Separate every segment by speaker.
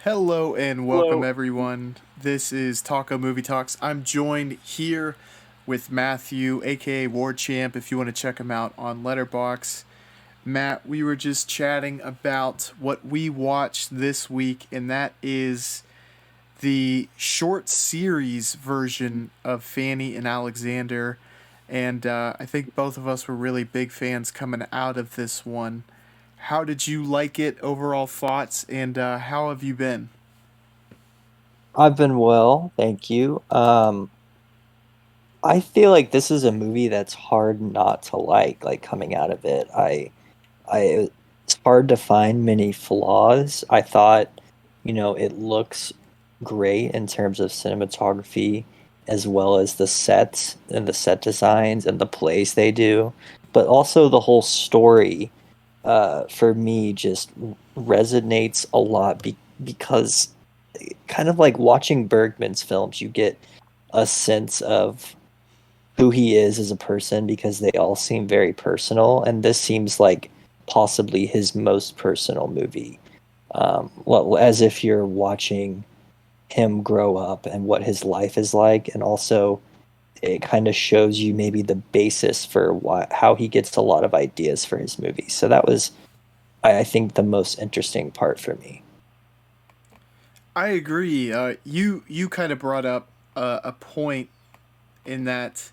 Speaker 1: Hello and welcome
Speaker 2: Hello.
Speaker 1: everyone. This is Taco Movie Talks. I'm joined here with Matthew, aka Ward Champ, if you want to check him out on Letterbox. Matt, we were just chatting about what we watched this week, and that is the short series version of Fanny and Alexander. And I think both of us were really big fans coming out of this one. How did you like it? Overall thoughts, and how have you been?
Speaker 2: I've been well, thank you. I feel like this is a movie that's hard not to like coming out of it. It's hard to find many flaws. I thought, it looks great in terms of cinematography as well as the sets and the set designs and the plays they do, but also the whole story for me just resonates a lot because kind of like watching Bergman's films, you get a sense of who he is as a person because they all seem very personal, and this seems like possibly his most personal movie. Well, as if you're watching him grow up and what his life is like, and also it kind of shows you maybe the basis for how he gets a lot of ideas for his movies. So that was, I think, the most interesting part for me.
Speaker 1: I agree. You kind of brought up a point in that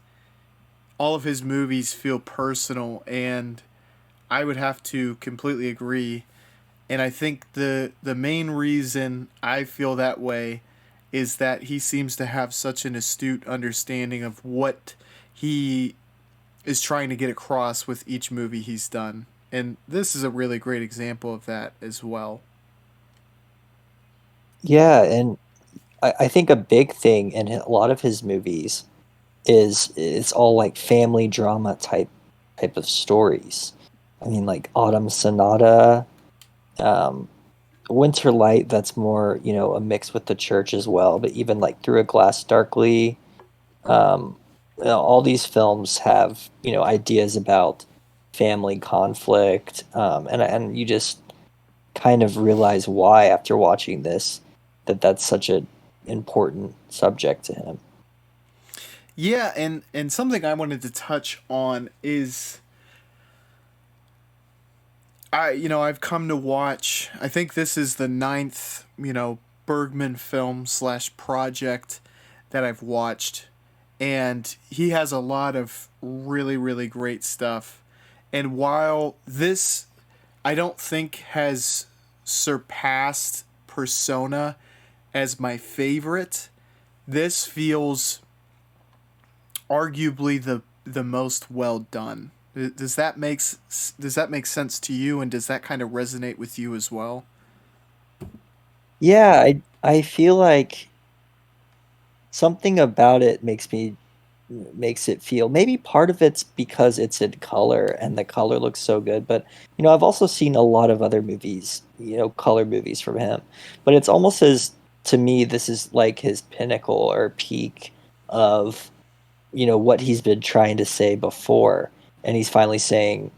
Speaker 1: all of his movies feel personal, and I would have to completely agree. And I think the main reason I feel that way is that he seems to have such an astute understanding of what he is trying to get across with each movie he's done. And this is a really great example of that as well.
Speaker 2: Yeah, and I think a big thing in a lot of his movies is it's all like family drama type of stories. I mean, like Autumn Sonata, um, Winter Light. That's more a mix with the church as well. But even like Through a Glass Darkly, um, all these films have ideas about family conflict, and you just kind of realize why after watching this that that's such an important subject to him.
Speaker 1: Yeah, and something I wanted to touch on is I've come to watch. I think this is the ninth Bergman film slash project that I've watched, and he has a lot of really great stuff. And while this I don't think has surpassed Persona as my favorite, this feels arguably the most well done. Does that make sense to you, and does that kind of resonate with you as well?
Speaker 2: Yeah, I feel like something about it makes it feel, maybe part of it's because it's in color and the color looks so good, but I've also seen a lot of other movies, color movies from him, but it's almost as, to me, this is like his pinnacle or peak of what he's been trying to say before, and he's finally saying,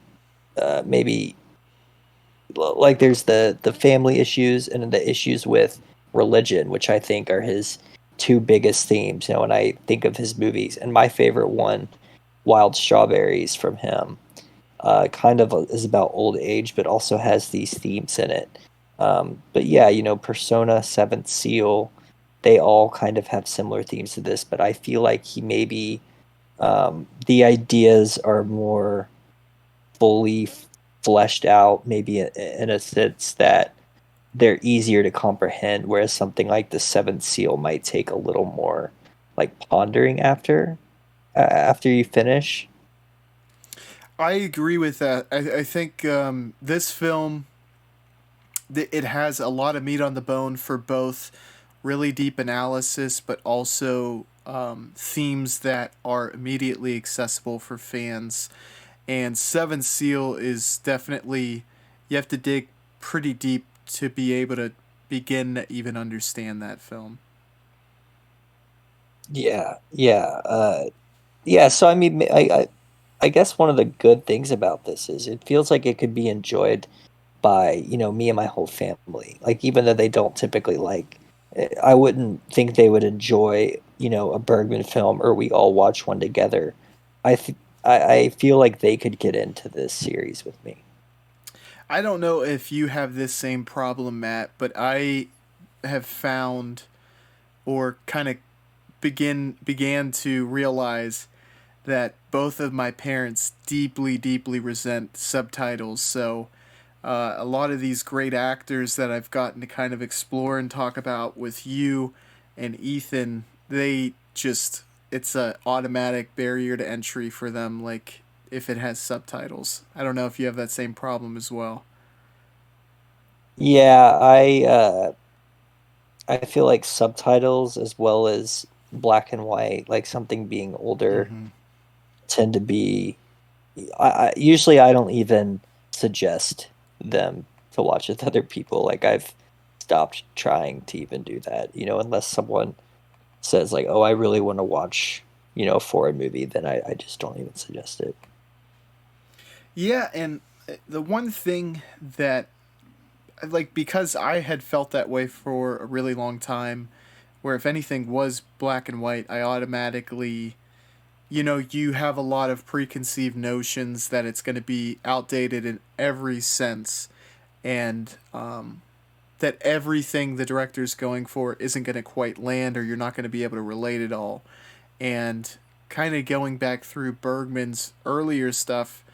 Speaker 2: maybe, like, there's the family issues and the issues with religion, which I think are his two biggest themes. When I think of his movies, and my favorite one, Wild Strawberries from him, kind of is about old age, but also has these themes in it. But yeah, Persona, Seventh Seal, they all kind of have similar themes to this, but I feel like he maybe, the ideas are more fully fleshed out, maybe in a sense that they're easier to comprehend, whereas something like the Seventh Seal might take a little more like pondering after you finish.
Speaker 1: I agree with that. I think this film it has a lot of meat on the bone for both really deep analysis, but also themes that are immediately accessible for fans. And Seven Seal is definitely you have to dig pretty deep to be able to begin to even understand that film.
Speaker 2: Yeah, yeah, yeah. So I mean, I guess one of the good things about this is it feels like it could be enjoyed by, me and my whole family. Like, even though they don't typically like, I wouldn't think they would enjoy, a Bergman film, or we all watch one together. I feel like they could get into this series with me.
Speaker 1: I don't know if you have this same problem, Matt, but I have found or kind of began to realize that both of my parents deeply resent subtitles. So a lot of these great actors that I've gotten to kind of explore and talk about with you and Ethan, they just it's a automatic barrier to entry for them. Like if it has subtitles, I don't know if you have that same problem as well.
Speaker 2: Yeah, I feel like subtitles as well as black and white, like something being older,
Speaker 1: Mm-hmm.
Speaker 2: tend to be. Usually I don't even suggest them to watch with other people. Like, I've stopped trying to even do that, unless someone says like, "Oh, I really want to watch, a foreign movie," then I just don't even suggest it.
Speaker 1: Yeah, and the one thing that like because I had felt that way for a really long time, where if anything was black and white, I automatically, you have a lot of preconceived notions that it's going to be outdated in every sense, and that everything the director's going for isn't going to quite land, or you're not going to be able to relate it all. And kind of going back through Bergman's earlier stuff,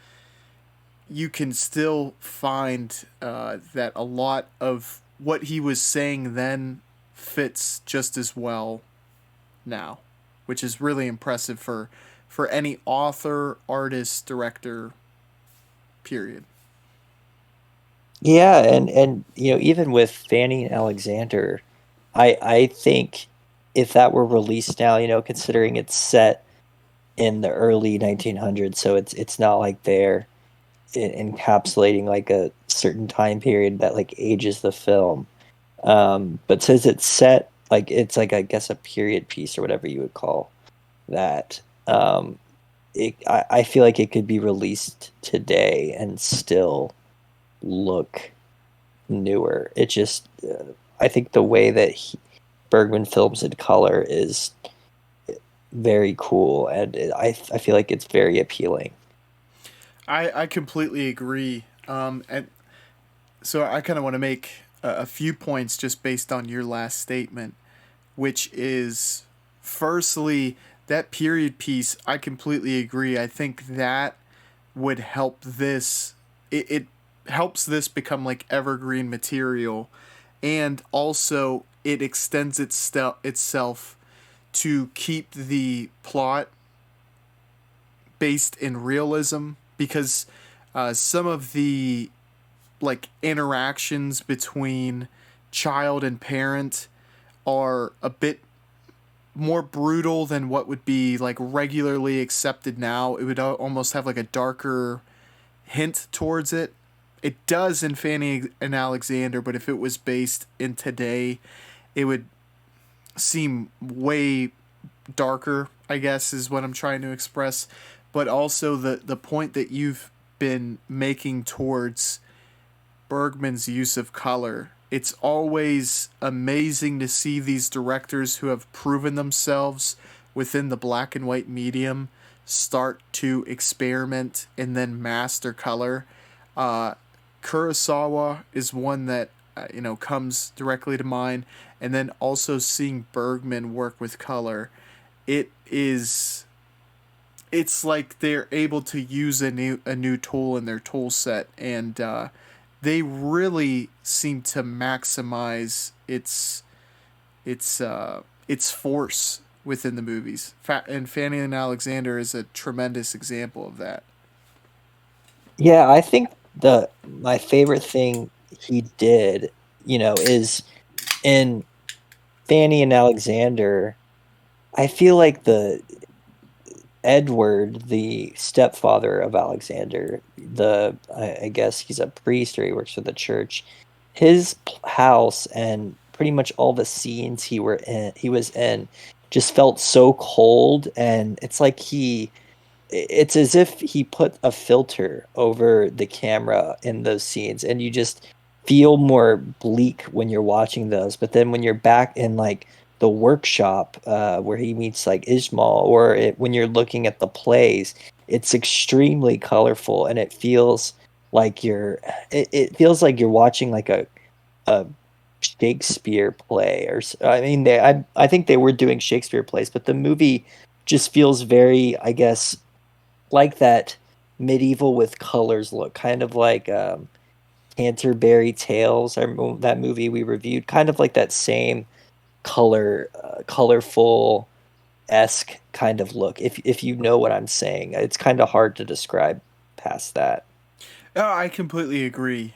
Speaker 1: you can still find that a lot of what he was saying then fits just as well now, which is really impressive for any author, artist, director, period.
Speaker 2: Yeah, and even with Fanny and Alexander, I think if that were released now, considering it's set in the early 1900s, so it's not like they're encapsulating like a certain time period that like ages the film. But since it's set like it's like, I guess, a period piece or whatever you would call that, I feel like it could be released today and still look newer. It just, I think the way that Bergman films in color is very cool, and I feel like it's very appealing.
Speaker 1: I completely agree. And so I kind of want to make a few points just based on your last statement, which is firstly, that period piece, I completely agree. I think that would help this. It helps this become like evergreen material, and also it extends itself to keep the plot based in realism because some of the like interactions between child and parent are a bit more brutal than what would be like regularly accepted now. It would almost have like a darker hint towards it. It does in Fanny and Alexander, but if it was based in today, it would seem way darker, I guess is what I'm trying to express. But also the point that you've been making towards Bergman's use of color. It's always amazing to see these directors who have proven themselves within the black and white medium start to experiment and then master color. Uh, Kurosawa is one that comes directly to mind, and then also seeing Bergman work with color, it is it's like they're able to use a new tool in their tool set, and they really seem to maximize its force within the movies. And Fanny and Alexander is a tremendous example of that.
Speaker 2: Yeah, I think the my favorite thing he did, is in Fanny and Alexander. I feel like the Edward, the stepfather of Alexander, I guess he's a priest or he works for the church. His house and pretty much all the scenes he was in just felt so cold, and it's like it's as if he put a filter over the camera in those scenes, and you just feel more bleak when you're watching those. But then when you're back in like the workshop where he meets like Ismail, or when you're looking at the plays, it's extremely colorful, and it feels like you're watching like a Shakespeare play, I mean, I think they were doing Shakespeare plays, but the movie just feels very, I guess, like that medieval with colors look, kind of like Canterbury Tales, that movie we reviewed, kind of like that same colorful esque kind of look. If you know what I'm saying, it's kind of hard to describe past that.
Speaker 1: Oh, I completely agree.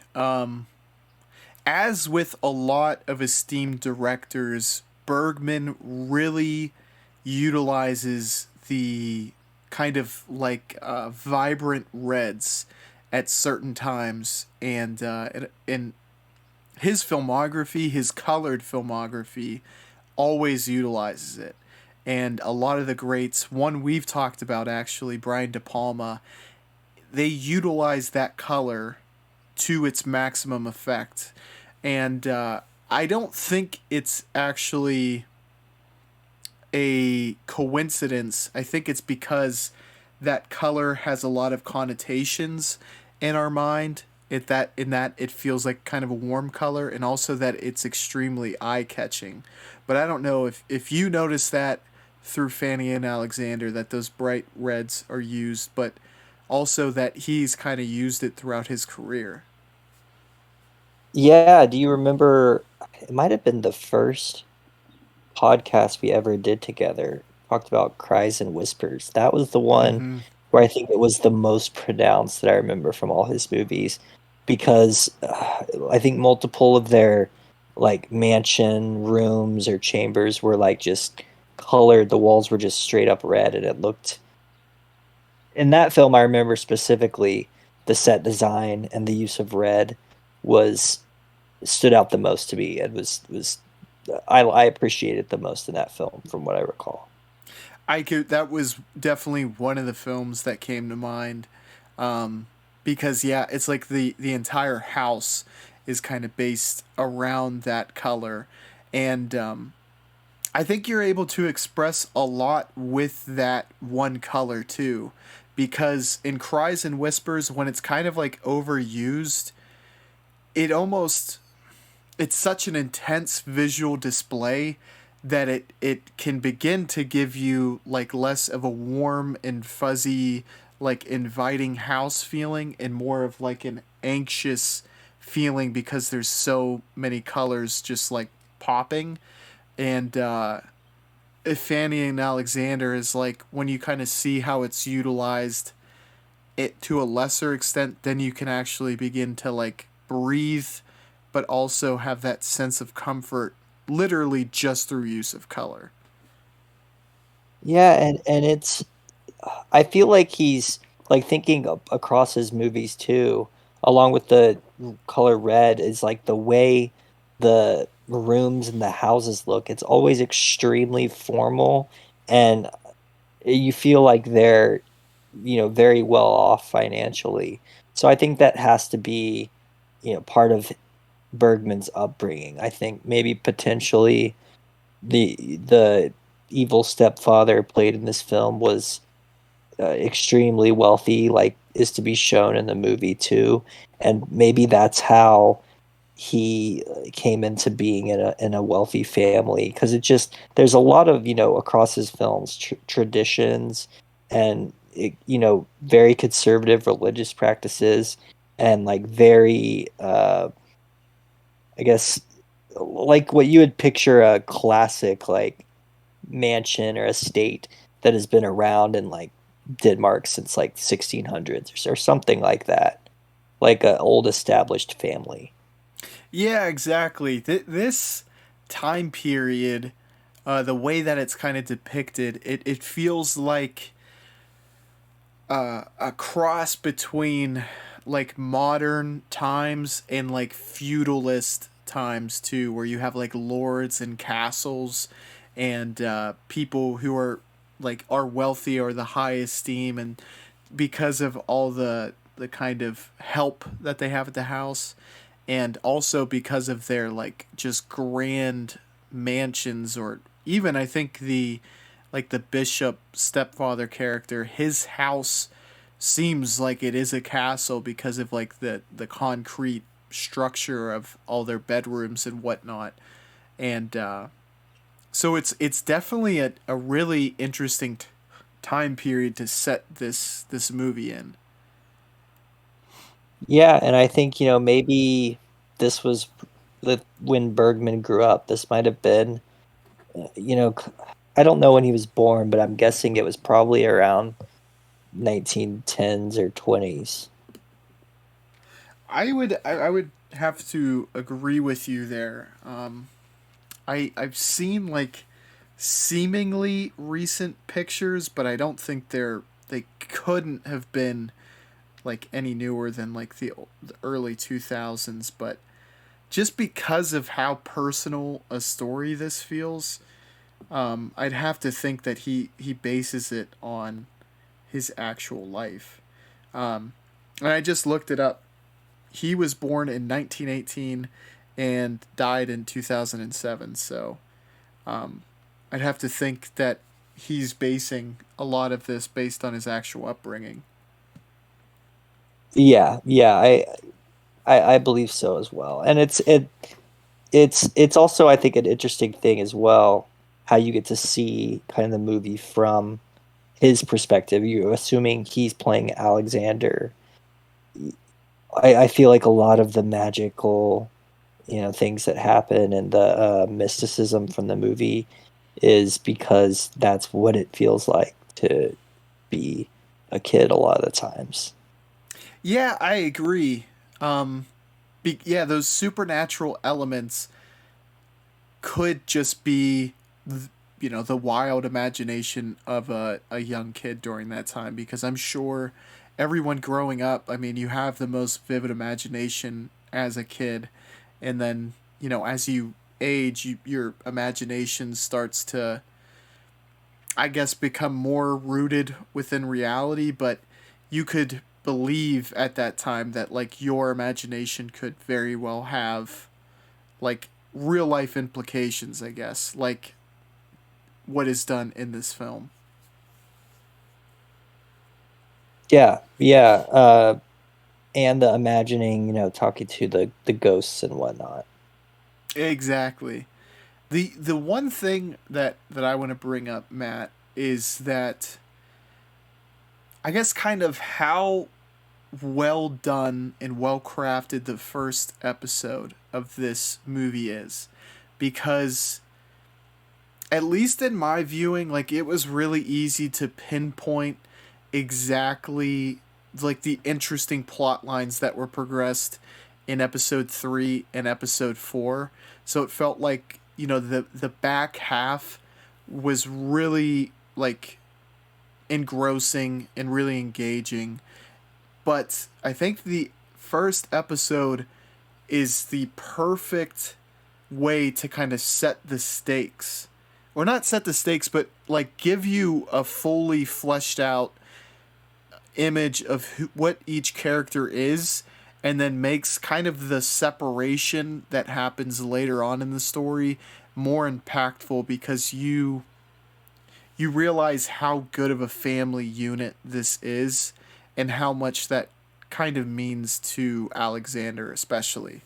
Speaker 1: As with a lot of esteemed directors, Bergman really utilizes the kind of like vibrant reds at certain times, and in his filmography, his colored filmography, always utilizes it. And a lot of the greats, one we've talked about actually, Brian De Palma, they utilize that color to its maximum effect. And I don't think it's actually a coincidence. I think it's because that color has a lot of connotations in our mind. In that it feels like kind of a warm color, and also that it's extremely eye catching. But I don't know if you notice that through Fanny and Alexander, that those bright reds are used, but also that he's kind of used it throughout his career.
Speaker 2: Yeah, do you remember? It might have been the first podcast we ever did together. Talked about Cries and Whispers. That was the one
Speaker 1: Mm-hmm.
Speaker 2: where I think it was the most pronounced that I remember from all his movies, because I think multiple of their like mansion rooms or chambers were like just colored. The walls were just straight up red, and it looked, in that film I remember specifically, the set design and the use of red was stood out the most to me. It was I appreciated the most in that film from what I recall.
Speaker 1: I could. That was definitely one of the films that came to mind, um, because yeah, it's like the entire house is kind of based around that color, and I think you're able to express a lot with that one color too, because in Cries and Whispers, when it's kind of like overused, it almost it's such an intense visual display that it can begin to give you like less of a warm and fuzzy, like inviting house feeling, and more of like an anxious feeling, because there's so many colors just like popping. And if Fanny and Alexander is like, when you kind of see how it's utilized it to a lesser extent, then you can actually begin to like breathe, but also have that sense of comfort, literally just through use of color.
Speaker 2: Yeah, and it's, I feel like he's like thinking across his movies too, along with the color red, is like the way the rooms and the houses look. It's always extremely formal, and you feel like they're, very well off financially. So I think that has to be, part of Bergman's upbringing. I think maybe potentially the evil stepfather played in this film was extremely wealthy, like is to be shown in the movie too, and maybe that's how he came into being in a wealthy family, because it just, there's a lot of, across his films, traditions, and very conservative religious practices, and like very I guess, like what you would picture a classic like mansion or estate that has been around in like Denmark since like 1600s, or something like that, like an old established family.
Speaker 1: Yeah, exactly. This time period, the way that it's kind of depicted, it feels like a cross between like modern times and like feudalist times too, where you have like lords and castles and people who are like are wealthy or the high esteem, and because of all the kind of help that they have at the house, and also because of their like just grand mansions, or even I think the like the bishop stepfather character, his house seems like it is a castle because of like the concrete structure of all their bedrooms and whatnot. And so it's definitely a really interesting time period to set this movie in.
Speaker 2: Yeah, and I think, maybe this was when Bergman grew up. This might have been, you know, I don't know when he was born, but I'm guessing it was probably around 1910s or 20s.
Speaker 1: I would have to agree with you there. I've seen like seemingly recent pictures, but I don't think they couldn't have been like any newer than like the early 2000s. But just because of how personal a story this feels, I'd have to think that he bases it on his actual life. And I just looked it up. He was born in 1918 and died in 2007. So I'd have to think that he's basing a lot of this based on his actual upbringing.
Speaker 2: Yeah, yeah, I believe so as well. And it's also, I think, an interesting thing as well, how you get to see kind of the movie from his perspective. You assuming he's playing Alexander. I feel like a lot of the magical, things that happen and the mysticism from the movie is because that's what it feels like to be a kid a lot of the times.
Speaker 1: Yeah, I agree. Yeah, those supernatural elements could just be, the wild imagination of a young kid during that time, because I'm sure everyone growing up, I mean, you have the most vivid imagination as a kid, and then, as you age, your imagination starts to, I guess, become more rooted within reality. But you could believe at that time that like your imagination could very well have like real life implications, I guess, like what is done in this film.
Speaker 2: Yeah, yeah, and the imagining, talking to the ghosts and whatnot.
Speaker 1: Exactly. The one thing that I want to bring up, Matt, is that I guess kind of how well done and well crafted the first episode of this movie is, because at least in my viewing, like it was really easy to pinpoint exactly like the interesting plot lines that were progressed in episode 3 and episode 4. So it felt like, the back half was really like engrossing and really engaging. But I think the first episode is the perfect way to kind of set the stakes, or not set the stakes, but like give you a fully fleshed out image of what each character is, and then makes kind of the separation that happens later on in the story more impactful, because you realize how good of a family unit this is, and how much that kind of means to Alexander especially.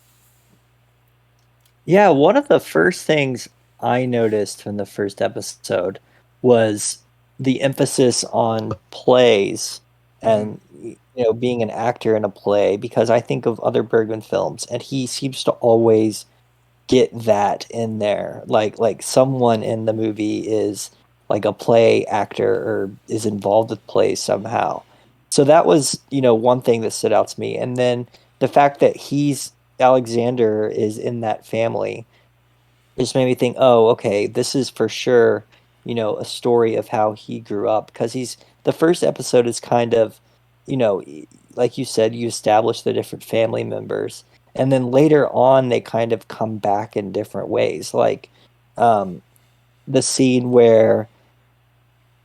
Speaker 2: Yeah, one of the first things I noticed from the first episode was the emphasis on plays
Speaker 1: Mm-hmm.
Speaker 2: and being an actor in a play, because I think of other Bergman films and he seems to always get that in there. Like someone in the movie is like a play actor or is involved with plays somehow. So that was, one thing that stood out to me. And then the fact that he's Alexander is in that family just made me think, oh, okay, this is for sure, a story of how he grew up, because the first episode is kind of, like you said, you establish the different family members, and then later on they kind of come back in different ways. Like, um, the scene where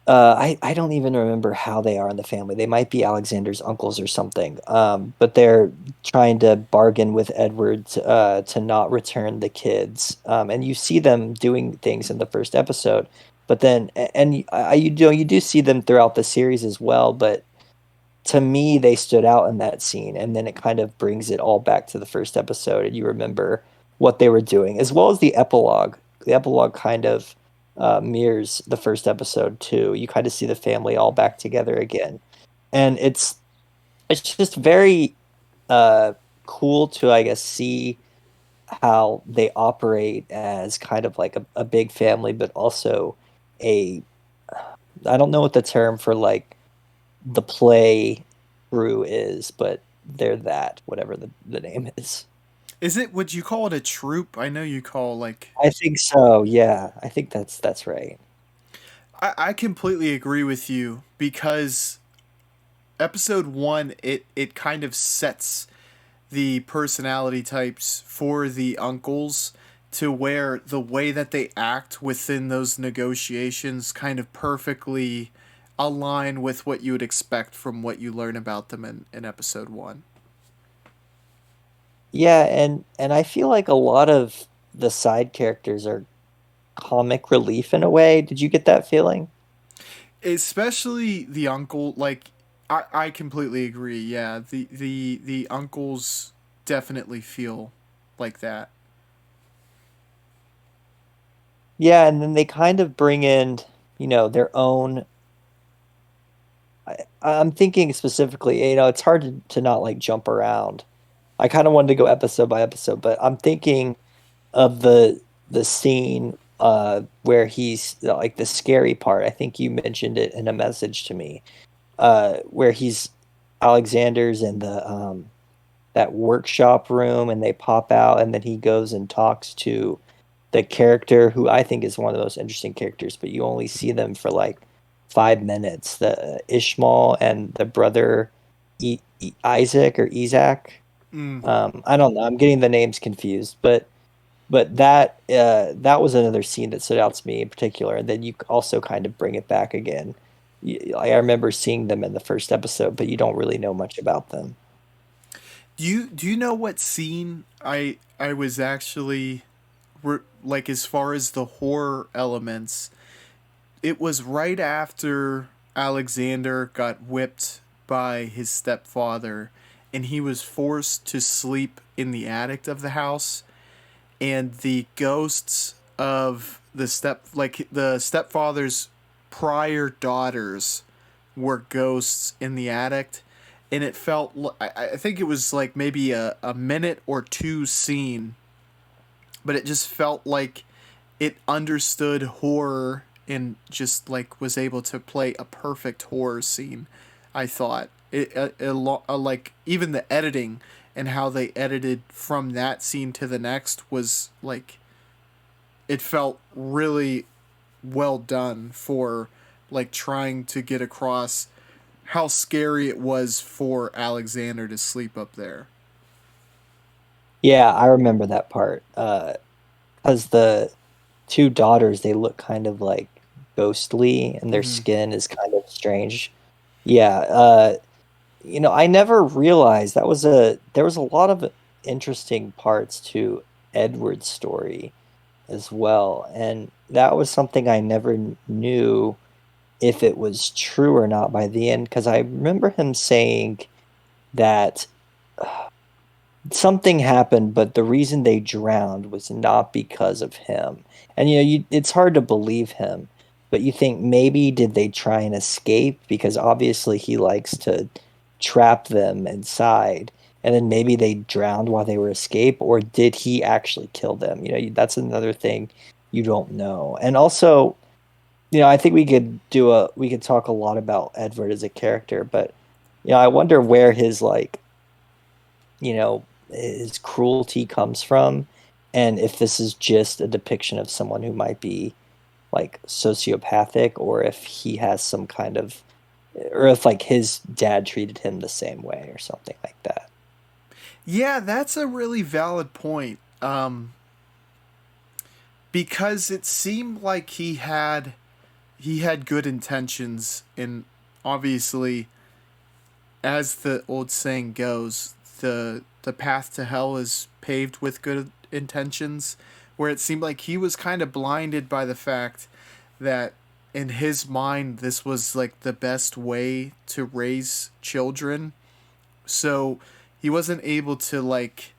Speaker 2: I don't even remember how they are in the family. They might be Alexander's uncles or something. But they're trying to bargain with Edward to not return the kids. And you see them doing things in the first episode, but then you do see them throughout the series as well. But to me, they stood out in that scene, and then it kind of brings it all back to the first episode, and you remember what they were doing, as well as the epilogue. The epilogue kind of mirrors the first episode too. You kind of see the family all back together again, and it's just very uh, cool to, I guess, see how they operate as kind of like a big family, but also a I don't know what the term for like the play crew is, but they're that, whatever the name is.
Speaker 1: Is it, would you call it a troop? I know you call like,
Speaker 2: I think so. Yeah, I think that's right.
Speaker 1: I completely agree with you because episode one, it kind of sets the personality types for the uncles to where the way that they act within those negotiations kind of perfectly align with what you would expect from what you learn about them in episode one.
Speaker 2: Yeah, and I feel like a lot of the side characters are comic relief in a way. Did you get that feeling?
Speaker 1: Especially the uncle, like I completely agree. Yeah, the uncles definitely feel like that.
Speaker 2: Yeah, and then they kind of bring in, their own. I'm thinking specifically, it's hard to not like jump around. I kind of wanted to go episode by episode, but I'm thinking of the scene where he's like the scary part. I think you mentioned it in a message to me, where he's Alexander's in the that workshop room and they pop out and then he goes and talks to the character who I think is one of the most interesting characters, but you only see them for like 5 minutes. The Ishmael and the brother Isaac or Isaac.
Speaker 1: Mm.
Speaker 2: I don't know. I'm getting the names confused, but that was another scene that stood out to me in particular. And then you also kind of bring it back again. I remember seeing them in the first episode, but you don't really know much about them.
Speaker 1: Do you know what scene I was actually like, as far as the horror elements? It was right after Alexander got whipped by his stepfather and he was forced to sleep in the attic of the house, and the ghosts of the stepfather's prior daughters were ghosts in the attic, and it felt I think it was like maybe a minute or two scene, but it just felt like it understood horror and just like was able to play a perfect horror scene. I thought like even the editing and how they edited from that scene to the next was like, it felt really well done for like trying to get across how scary it was for Alexander to sleep up there.
Speaker 2: Yeah, I remember that part. Because the two daughters, they look kind of like ghostly and their
Speaker 1: Mm-hmm.
Speaker 2: skin is kind of strange. Yeah, I never realized there was a lot of interesting parts to Edward's story as well. And that was something I never knew if it was true or not by the end, because I remember him saying that something happened, but the reason they drowned was not because of him. And it's hard to believe him, but you think maybe did they try and escape because obviously he likes to trap them inside, and then maybe they drowned while they were ascape, or did he actually kill them? That's another thing you don't know. And also, I think we could talk a lot about Edward as a character, but I wonder where his like his cruelty comes from, and if this is just a depiction of someone who might be like sociopathic, or if he has some kind of, or if like his dad treated him the same way or something like that.
Speaker 1: Yeah, that's a really valid point. Because it seemed like he had he had good intentions, and obviously, as the old saying goes, the path to hell is paved with good intentions. Where it seemed like he was kind of blinded by the fact that in his mind this was like the best way to raise children, so he wasn't able to like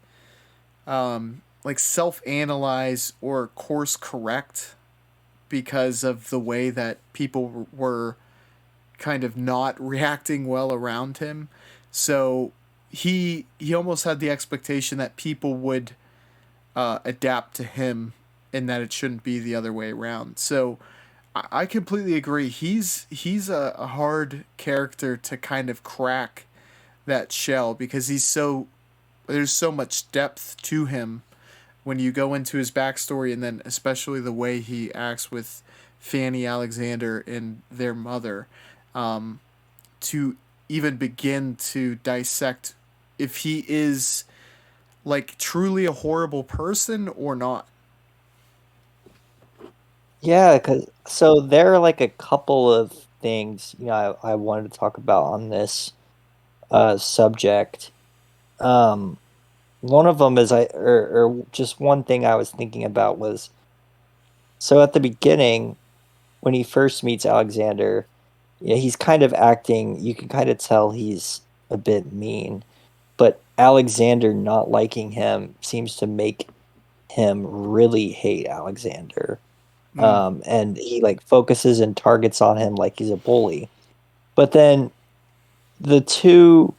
Speaker 1: self analyze or course correct because of the way that people were kind of not reacting well around him. So he almost had the expectation that people would adapt to him, and that it shouldn't be the other way around. So I completely agree. He's a hard character to kind of crack that shell because he's so there's so much depth to him when you go into his backstory, and then especially the way he acts with Fanny Alexander and their mother, to even begin to dissect if he is like truly a horrible person or not.
Speaker 2: Yeah, cause so there are like a couple of things, I wanted to talk about on this subject. Um, One of them is or just one thing I was thinking about was, so at the beginning when he first meets Alexander, he's kind of acting, you can kind of tell he's a bit mean, but Alexander not liking him seems to make him really hate Alexander.
Speaker 1: Mm.
Speaker 2: And he like focuses and targets on him like he's a bully. But then the two,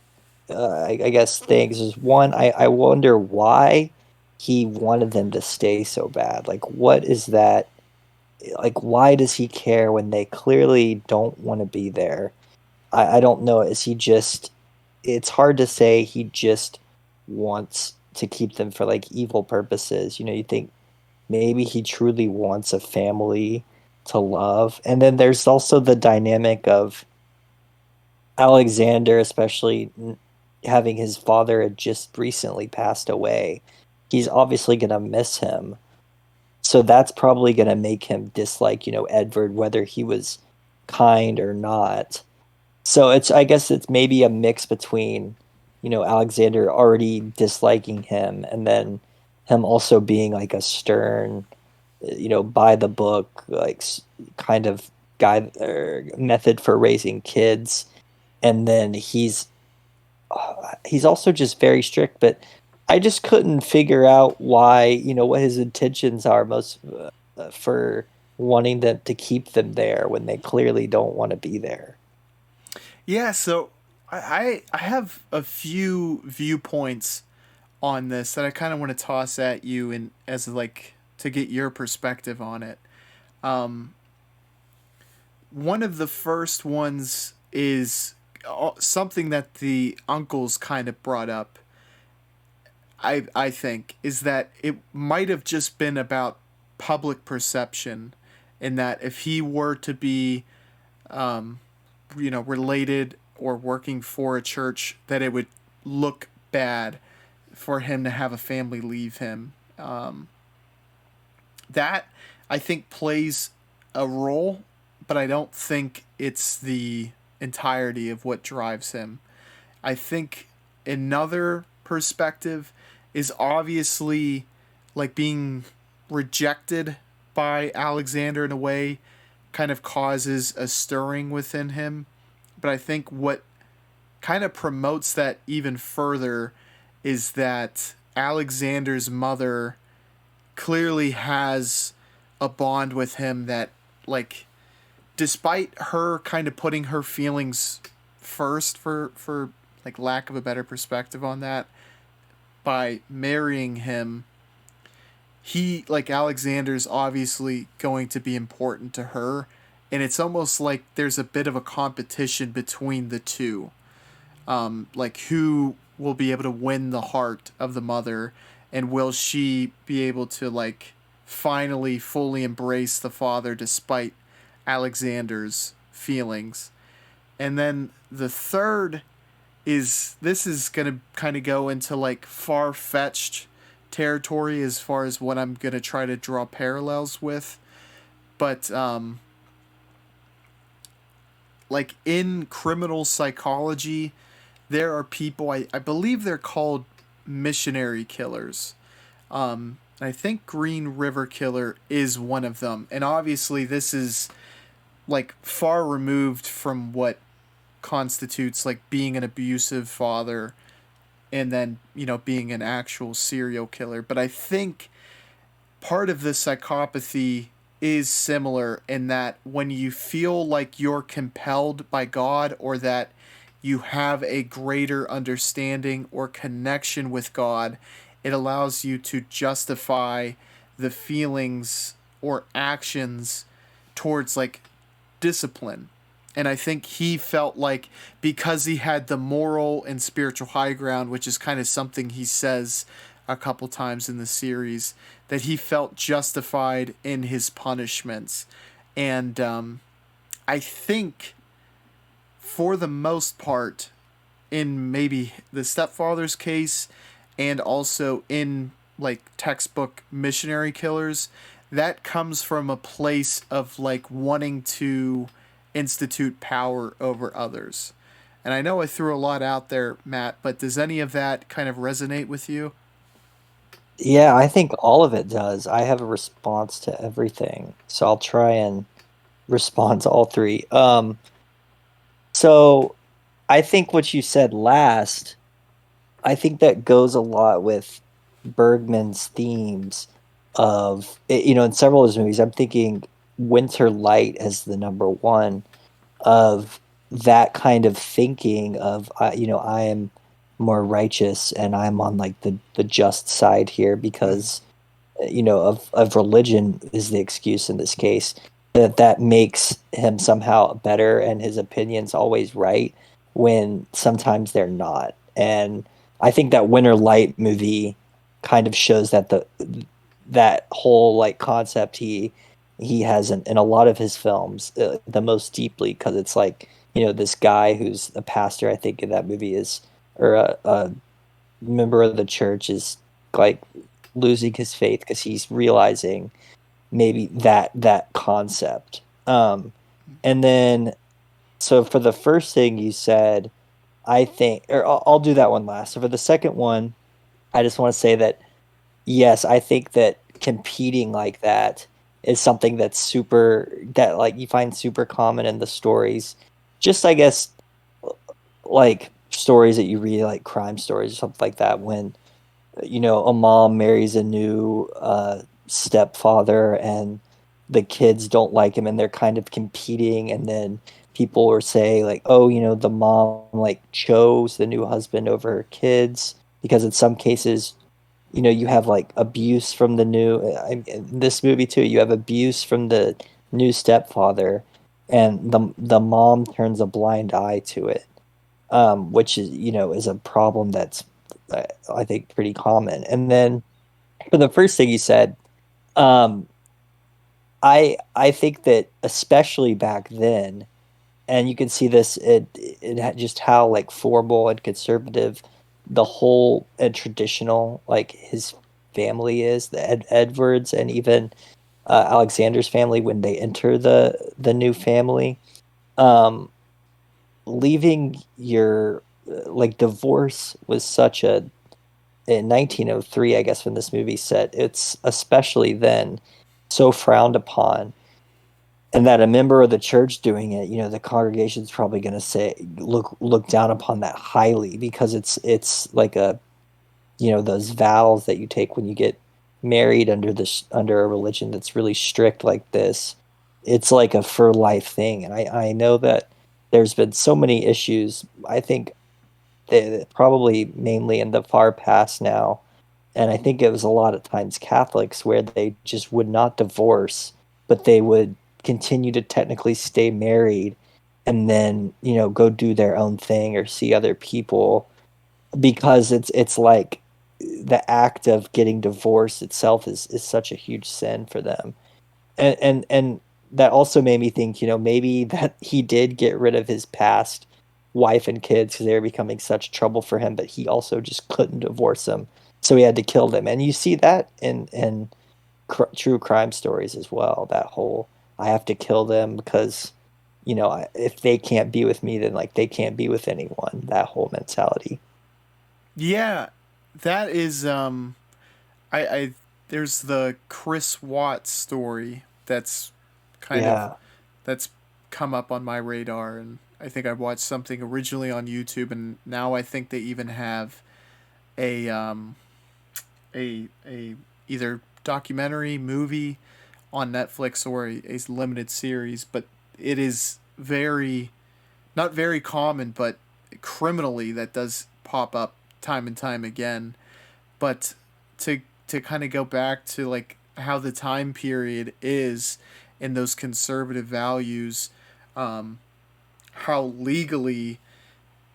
Speaker 2: I guess, things is one, I wonder why he wanted them to stay so bad. Like, what is that? Like, why does he care when they clearly don't want to be there? I don't know. Is he just, it's hard to say he just wants to keep them for like evil purposes. You think maybe he truly wants a family to love. And then there's also the dynamic of Alexander, especially having his father had just recently passed away. He's obviously going to miss him. So that's probably going to make him dislike, Edward, whether he was kind or not. So I guess it's maybe a mix between, Alexander already disliking him and then him also being like a stern, by the book, like kind of guide or method for raising kids. And then he's also just very strict, but I just couldn't figure out why, what his intentions are most for wanting them to keep them there when they clearly don't want to be there.
Speaker 1: Yeah, so I have a few viewpoints on this that I kind of want to toss at you and as like to get your perspective on it. Um, One of the first ones is something that the uncles kind of brought up. I think is that it might have just been about public perception, in that if he were to be related or working for a church, that it would look bad for him to have a family leave him. That I think plays a role, but I don't think it's the entirety of what drives him. I think another perspective is obviously like being rejected by Alexander in a way kind of causes a stirring within him. But I think what kind of promotes that even further is that Alexander's mother clearly has a bond with him that, like, despite her kind of putting her feelings first, for like lack of a better perspective on that, by marrying him, he, like, Alexander's obviously going to be important to her, and it's almost like there's a bit of a competition between the two, like who will be able to win the heart of the mother, and will she be able to like finally fully embrace the father despite Alexander's feelings. And then the third is, this is going to kind of go into like far-fetched territory as far as what I'm going to try to draw parallels with, but like in criminal psychology, there are people, I believe they're called missionary killers. I think Green River Killer is one of them. And obviously, this is like far removed from what constitutes like being an abusive father and then, being an actual serial killer. But I think part of the psychopathy is similar in that when you feel like you're compelled by God or that you have a greater understanding or connection with God, it allows you to justify the feelings or actions towards like discipline. And I think he felt like because he had the moral and spiritual high ground, which is kind of something he says a couple times in the series, that he felt justified in his punishments. And I think for the most part, in maybe the stepfather's case and also in like textbook missionary killers, that comes from a place of like wanting to institute power over others. And I know I threw a lot out there, Matt, but does any of that kind of resonate with you?
Speaker 2: Yeah, I think all of it does. I have a response to everything, so I'll try and respond to all three. So I think what you said last, I think that goes a lot with Bergman's themes of, in several of his movies. I'm thinking Winter Light as the number one of that kind of thinking of, I am more righteous and I'm on like the just side here
Speaker 1: Mm-hmm.
Speaker 2: because of religion is the excuse in this case, that makes him somehow better and his opinions always right when sometimes they're not. And I think that Winter Light movie kind of shows that that whole like concept he has in a lot of his films the most deeply, because it's like, this guy who's a pastor, I think in that movie is, or a member of the church, is like losing his faith because he's realizing maybe that concept. And then, so for the first thing you said, I think, or I'll do that one last. So for the second one, I just want to say that yes, I think that competing like that is something that's super, that like you find super common in the stories. Just, I guess, like stories that you read, like crime stories or something like that, when a mom marries a new stepfather and the kids don't like him and they're kind of competing, and then people will say like, oh, the mom like chose the new husband over her kids, because in some cases, you have like abuse from the new, in this movie too, you have abuse from the new stepfather, and the mom turns a blind eye to it, which is a problem that's, I think, pretty common. And then for the first thing you said, um, I think that especially back then, and you can see this just how like formal and conservative the whole and traditional like his family is, the Edwards and even Alexander's family when they enter the new family. Um, Leaving your like divorce was such a, in 1903, I guess, when this movie set, it's especially then so frowned upon, and that a member of the church doing it, the congregation's probably going to say, look down upon that highly, because it's like a, those vows that you take when you get married under this, under a religion that's really strict like this. It's like a for life thing, and I know that there's been so many issues, I think, probably mainly in the far past now, and I think it was a lot of times Catholics where they just would not divorce, but they would continue to technically stay married and then, go do their own thing or see other people, because it's like the act of getting divorced itself is such a huge sin for them. And that also made me think, maybe that he did get rid of his past wife and kids because they were becoming such trouble for him, but he also just couldn't divorce them, so he had to kill them. And you see that in true crime stories as well. That whole, I have to kill them because if they can't be with me, then like they can't be with anyone. That whole mentality.
Speaker 1: Yeah, that is I there's the Chris Watts story that's kind of
Speaker 2: Yeah.
Speaker 1: that's come up on my radar, and I think I watched something originally on YouTube, and now I think they even have a a either documentary movie on Netflix or a limited series, but it is very not very common, but criminally that does pop up time and time again. But to to kind of go back to like how the time period is and those conservative values, um, how legally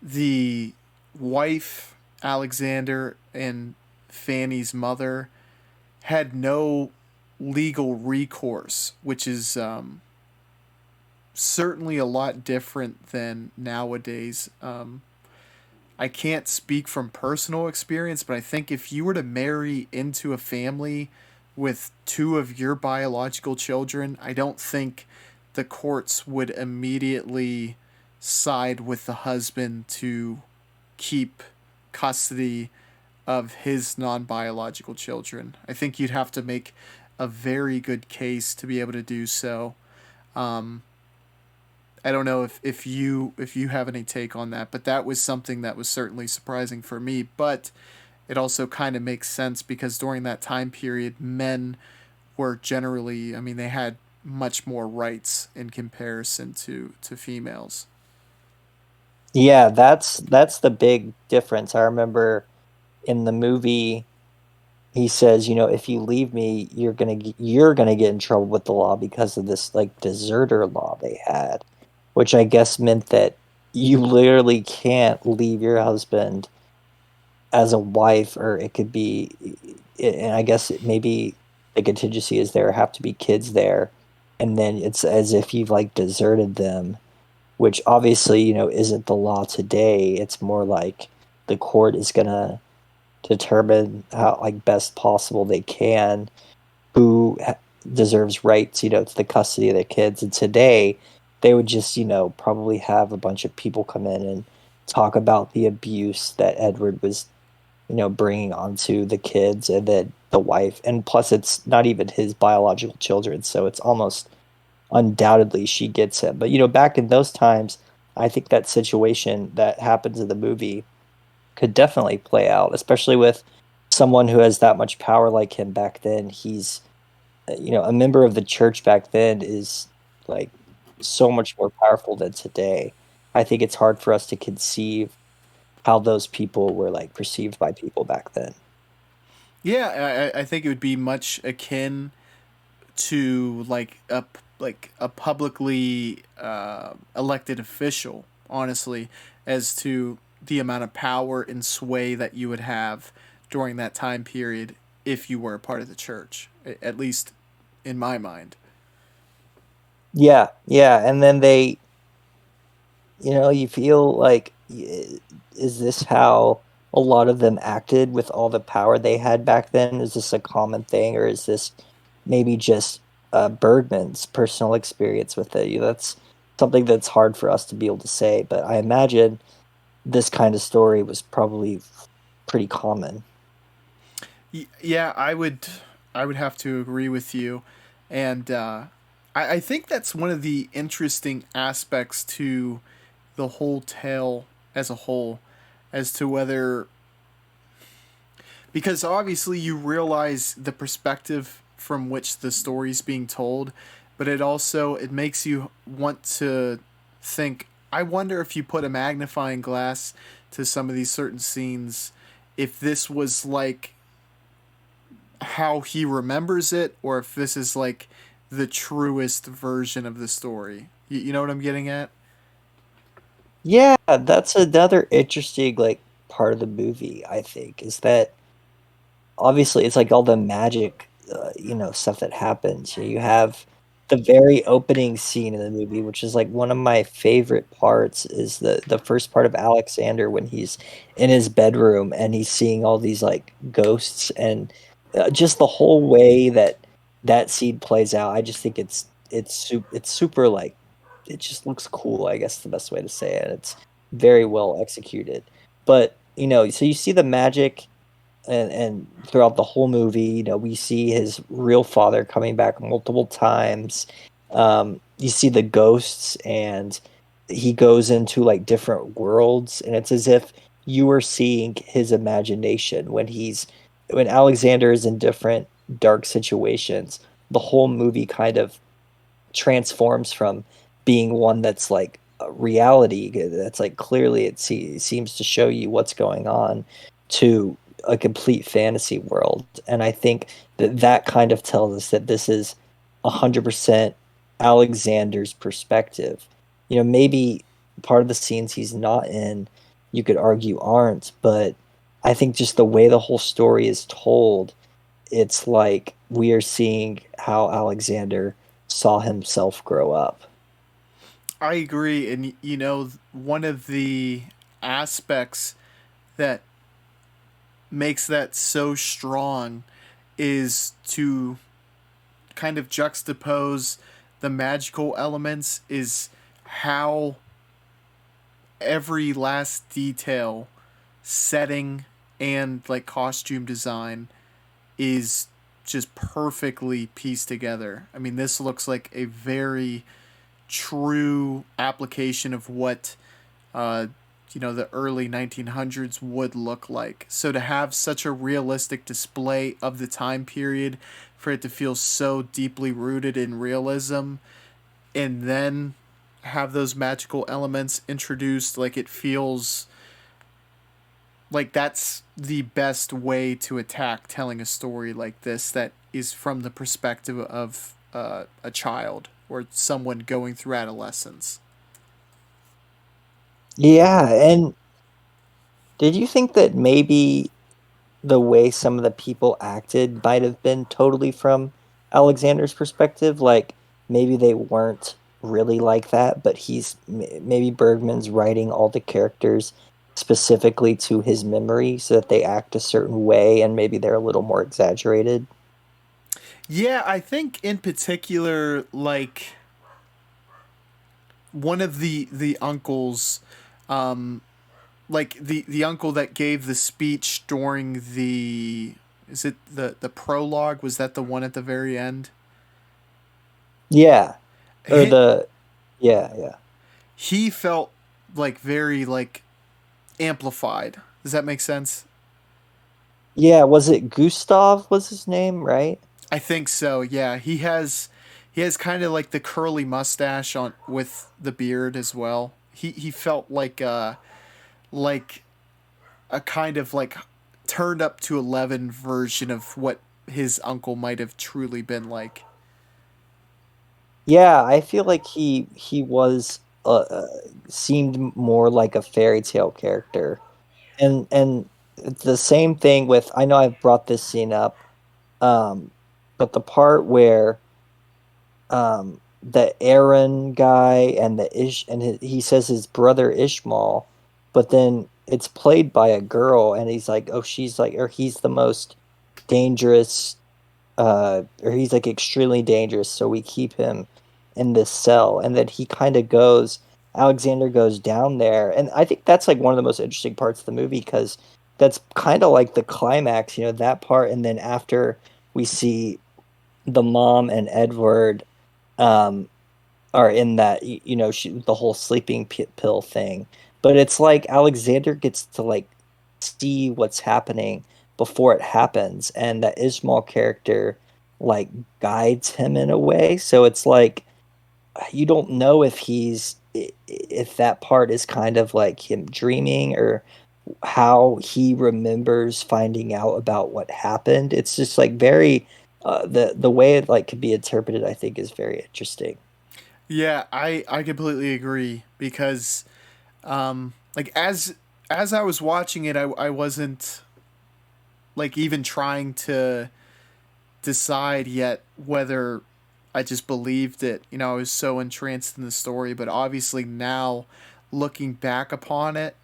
Speaker 1: the wife Alexander and Fanny's mother had no legal recourse, which is certainly a lot different than nowadays. I can't speak from personal experience, but I think if you were to marry into a family with two of your biological children, I don't think the courts would immediately side with the husband to keep custody of his non biological children. I think you'd have to make a very good case to be able to do so. Um, I don't know if you have any take on that, but that was something that was certainly surprising for me. But it also kind of makes sense because during that time period, men were generally, I mean, they had much more rights in comparison to females.
Speaker 2: Yeah, that's the big difference. I remember in the movie he says, if you leave me, you're gonna get in trouble with the law because of this like deserter law they had, which I guess meant that you literally can't leave your husband as a wife, or it could be, and I guess maybe the contingency is there have to be kids there, and then it's as if you've like deserted them, which obviously isn't the law today. It's more like the court is gonna determine how like best possible they can who deserves rights, to the custody of the kids. And today, they would just, probably have a bunch of people come in and talk about the abuse that Edward was, bringing onto the kids and then the wife. And plus, it's not even his biological children, so it's almost undoubtedly she gets him. But back in those times, I think that situation that happens in the movie could definitely play out, especially with someone who has that much power like him back then. He's a member of the church back then is like so much more powerful than today. I think it's hard for us to conceive how those people were like perceived by people back then.
Speaker 1: Yeah, I think it would be much akin to like a publicly elected official, honestly, as to the amount of power and sway that you would have during that time period if you were a part of the church, at least in my mind.
Speaker 2: Yeah, yeah, and then you feel like, is this how a lot of them acted with all the power they had back then? Is this a common thing, or is this maybe just Bergman's personal experience with it? That's something that's hard for us to be able to say, but I imagine this kind of story was probably pretty common.
Speaker 1: Yeah, I would have to agree with you, and I think that's one of the interesting aspects to the whole tale as a whole, as to whether because obviously you realize the perspective from which the story's being told, but it makes you want to think, I wonder if you put a magnifying glass to some of these certain scenes, if this was like how he remembers it or if this is like the truest version of the story. You know what I'm getting at?
Speaker 2: Yeah, that's another interesting like part of the movie, I think, is that obviously it's like all the magic, stuff that happens. You have the very opening scene in the movie, which is like one of my favorite parts, is the first part of Alexander when he's in his bedroom and he's seeing all these like ghosts, and just the whole way that that scene plays out. I just think it's super like it just looks cool, I guess the best way to say it. It's very well executed. But, so you see the magic and throughout the whole movie, we see his real father coming back multiple times. You see the ghosts, and he goes into like different worlds, and it's as if you were seeing his imagination when Alexander is in different dark situations. The whole movie kind of transforms from being one that's like a reality that's like clearly seems to show you what's going on to a complete fantasy world. And I think that that kind of tells us that this is 100% Alexander's perspective. Maybe part of the scenes he's not in, you could argue aren't, but I think just the way the whole story is told, it's like we are seeing how Alexander saw himself grow up.
Speaker 1: I agree, and one of the aspects that makes that so strong is to kind of juxtapose the magical elements is how every last detail, setting, and like costume design is just perfectly pieced together. I mean, this looks like a very true application of what uh, the early 1900s would look like. So to have such a realistic display of the time period, for it to feel so deeply rooted in realism, and then have those magical elements introduced, like it feels like that's the best way to attack telling a story like this that is from the perspective of a child or someone going through adolescence.
Speaker 2: Yeah, and did you think that maybe the way some of the people acted might have been totally from Alexander's perspective? Like maybe they weren't really like that, but maybe Bergman's writing all the characters specifically to his memory so that they act a certain way and maybe they're a little more exaggerated.
Speaker 1: Yeah, I think in particular, like one of the uncles, um, like the uncle that gave the speech during the, is it the prologue? Was that the one at the very end?
Speaker 2: Yeah. Or
Speaker 1: He,
Speaker 2: the Yeah, yeah.
Speaker 1: he felt like very like amplified. Does that make sense?
Speaker 2: Yeah, was it Gustav was his name, right?
Speaker 1: I think so. Yeah, he has kind of like the curly mustache on with the beard as well. He felt like a kind of like turned up to 11 version of what his uncle might have truly been like.
Speaker 2: Yeah, I feel like he was seemed more like a fairy tale character. And the same thing with, I know I've brought this scene up, um, but the part where the Aaron guy and he says his brother Ishmael, but then it's played by a girl, and he's like, oh, she's like, or he's the most dangerous, or he's like extremely dangerous, so we keep him in this cell. And then Alexander goes down there, and I think that's like one of the most interesting parts of the movie because that's kind of like the climax, that part. And then after we see the mom and Edward um are in that, the whole sleeping pill thing, but it's like Alexander gets to like see what's happening before it happens, and that Ismail character like guides him in a way, so it's like you don't know if that part is kind of like him dreaming or how he remembers finding out about what happened. It's just like very the way it like could be interpreted, I think, is very interesting.
Speaker 1: Yeah, I completely agree because like as I was watching it, I wasn't like even trying to decide yet whether I just believed it. I was so entranced in the story, but obviously now looking back upon it,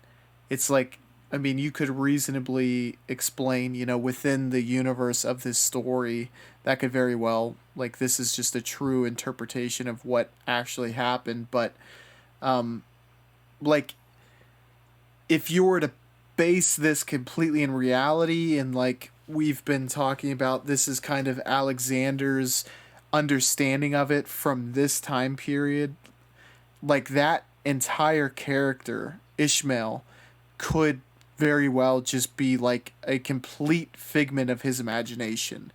Speaker 1: it's like I mean, you could reasonably explain, within the universe of this story, that could very well, like, this is just a true interpretation of what actually happened. But, like, if you were to base this completely in reality, and like we've been talking about, this is kind of Alexander's understanding of it from this time period, like that entire character, Ishmael, could very well just be like a complete figment of his imagination.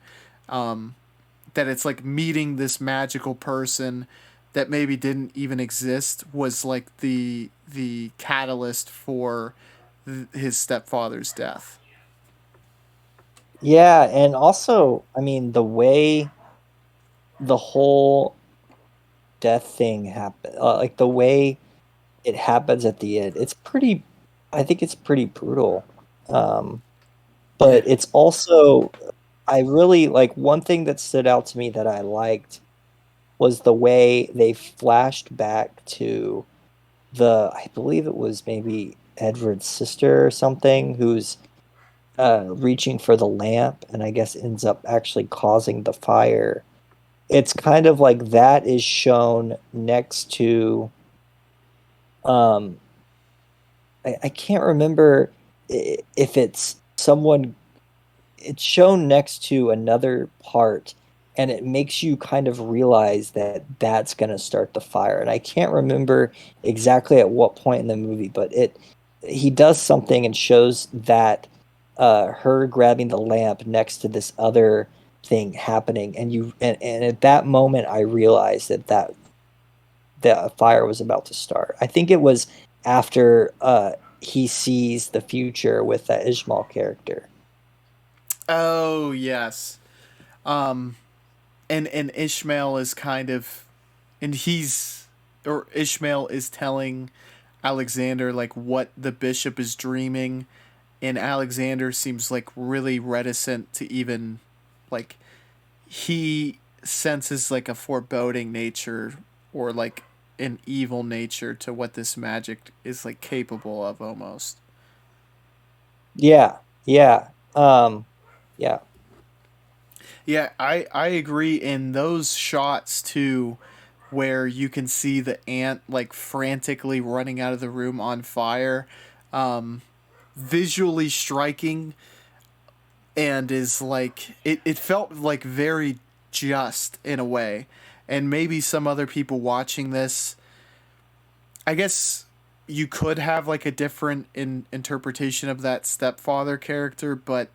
Speaker 1: That it's like meeting this magical person that maybe didn't even exist was like the catalyst for his stepfather's death.
Speaker 2: Yeah, and also, I mean, the way the whole death thing happened, like the way it happens at the end, it's pretty, I think it's pretty brutal. Um,
Speaker 1: Yeah.
Speaker 2: but it's also, I really like one thing that stood out to me that I liked was the way they flashed back to I believe it was maybe Edward's sister or something, who's reaching for the lamp and I guess ends up actually causing the fire. It's kind of like that is shown next to um I can't remember if it's someone, it's shown next to another part and it makes you kind of realize that that's going to start the fire, and I can't remember exactly at what point in the movie, but it he does something and shows that her grabbing the lamp next to this other thing happening, and at that moment I realized that the fire was about to start. I think it was after he sees the future with that Ishmael character.
Speaker 1: Oh yes. Um, and Ishmael is kind of, and he's, or Ishmael is telling Alexander like what the bishop is dreaming, and Alexander seems like really reticent to even, like, he senses like a foreboding nature, or like an evil nature to what this magic is like capable of almost.
Speaker 2: Yeah, yeah, yeah,
Speaker 1: Yeah, I agree in those shots too, where you can see the ant like frantically running out of the room on fire. Visually striking, and is like it felt like very just in a way. And maybe some other people watching this, I guess you could have like a different interpretation of that stepfather character, but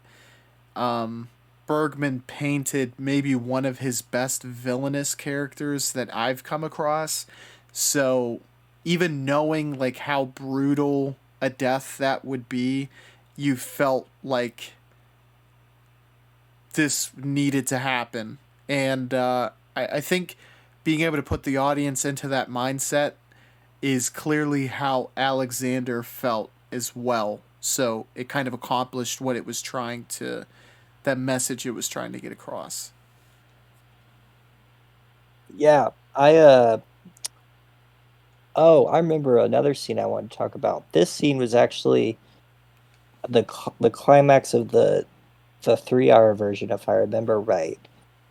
Speaker 1: Bergman painted maybe one of his best villainous characters that I've come across. So even knowing like how brutal a death that would be, you felt like this needed to happen. And I think being able to put the audience into that mindset is clearly how Alexander felt as well. So it kind of accomplished what it was trying to, that message it was trying to get across.
Speaker 2: yeah. Oh, I remember another scene I wanted to talk about. This scene was actually the climax of the 3 hour version, if I remember right,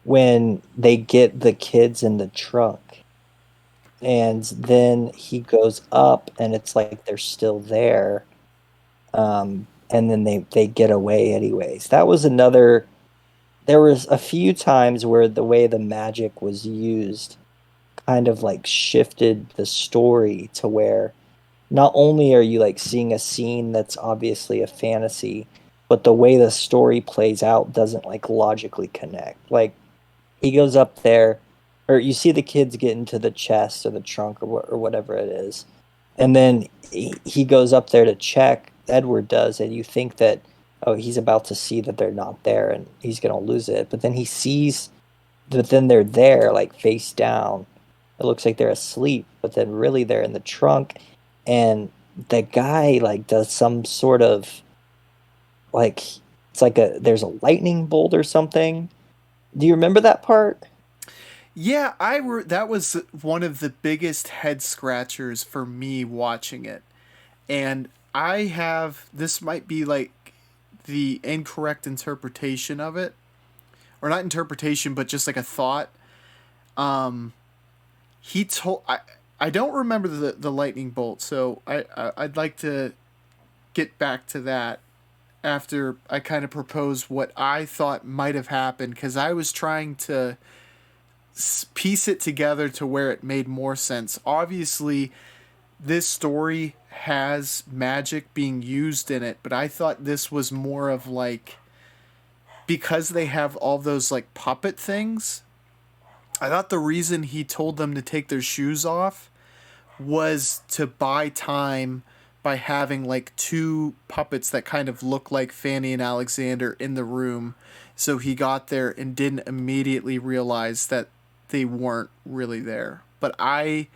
Speaker 2: when they get the kids in the trunk, and then he goes up, and it's like they're still there, and then they get away anyways. That was another. There was a few times where the way the magic was used kind of like shifted the story to where not only are you like seeing a scene that's obviously a fantasy, but the way the story plays out doesn't like logically connect. Like he goes up there, or you see the kids get into the chest or the trunk or whatever it is, and then he goes up there to check. Edward does, and you think that, oh, he's about to see that they're not there and he's gonna lose it, but then he sees that then they're there like face down. It looks like they're asleep, but then really they're in the trunk, and the guy like does some sort of like, it's like a there's a lightning bolt or something. Do you remember that part?
Speaker 1: Yeah, that was one of the biggest head scratchers for me watching it. And I have this might be like the incorrect interpretation of it, or not interpretation, but just like a thought. Um, he told I don't remember the lightning bolt, so I'd like to get back to that after I kind of propose what I thought might have happened because I was trying to piece it together to where it made more sense. Obviously, this story has magic being used in it, but I thought this was more of like because they have all those like puppet things. I thought the reason he told them to take their shoes off was to buy time by having like two puppets that kind of look like Fanny and Alexander in the room. So he got there and didn't immediately realize that they weren't really there. But I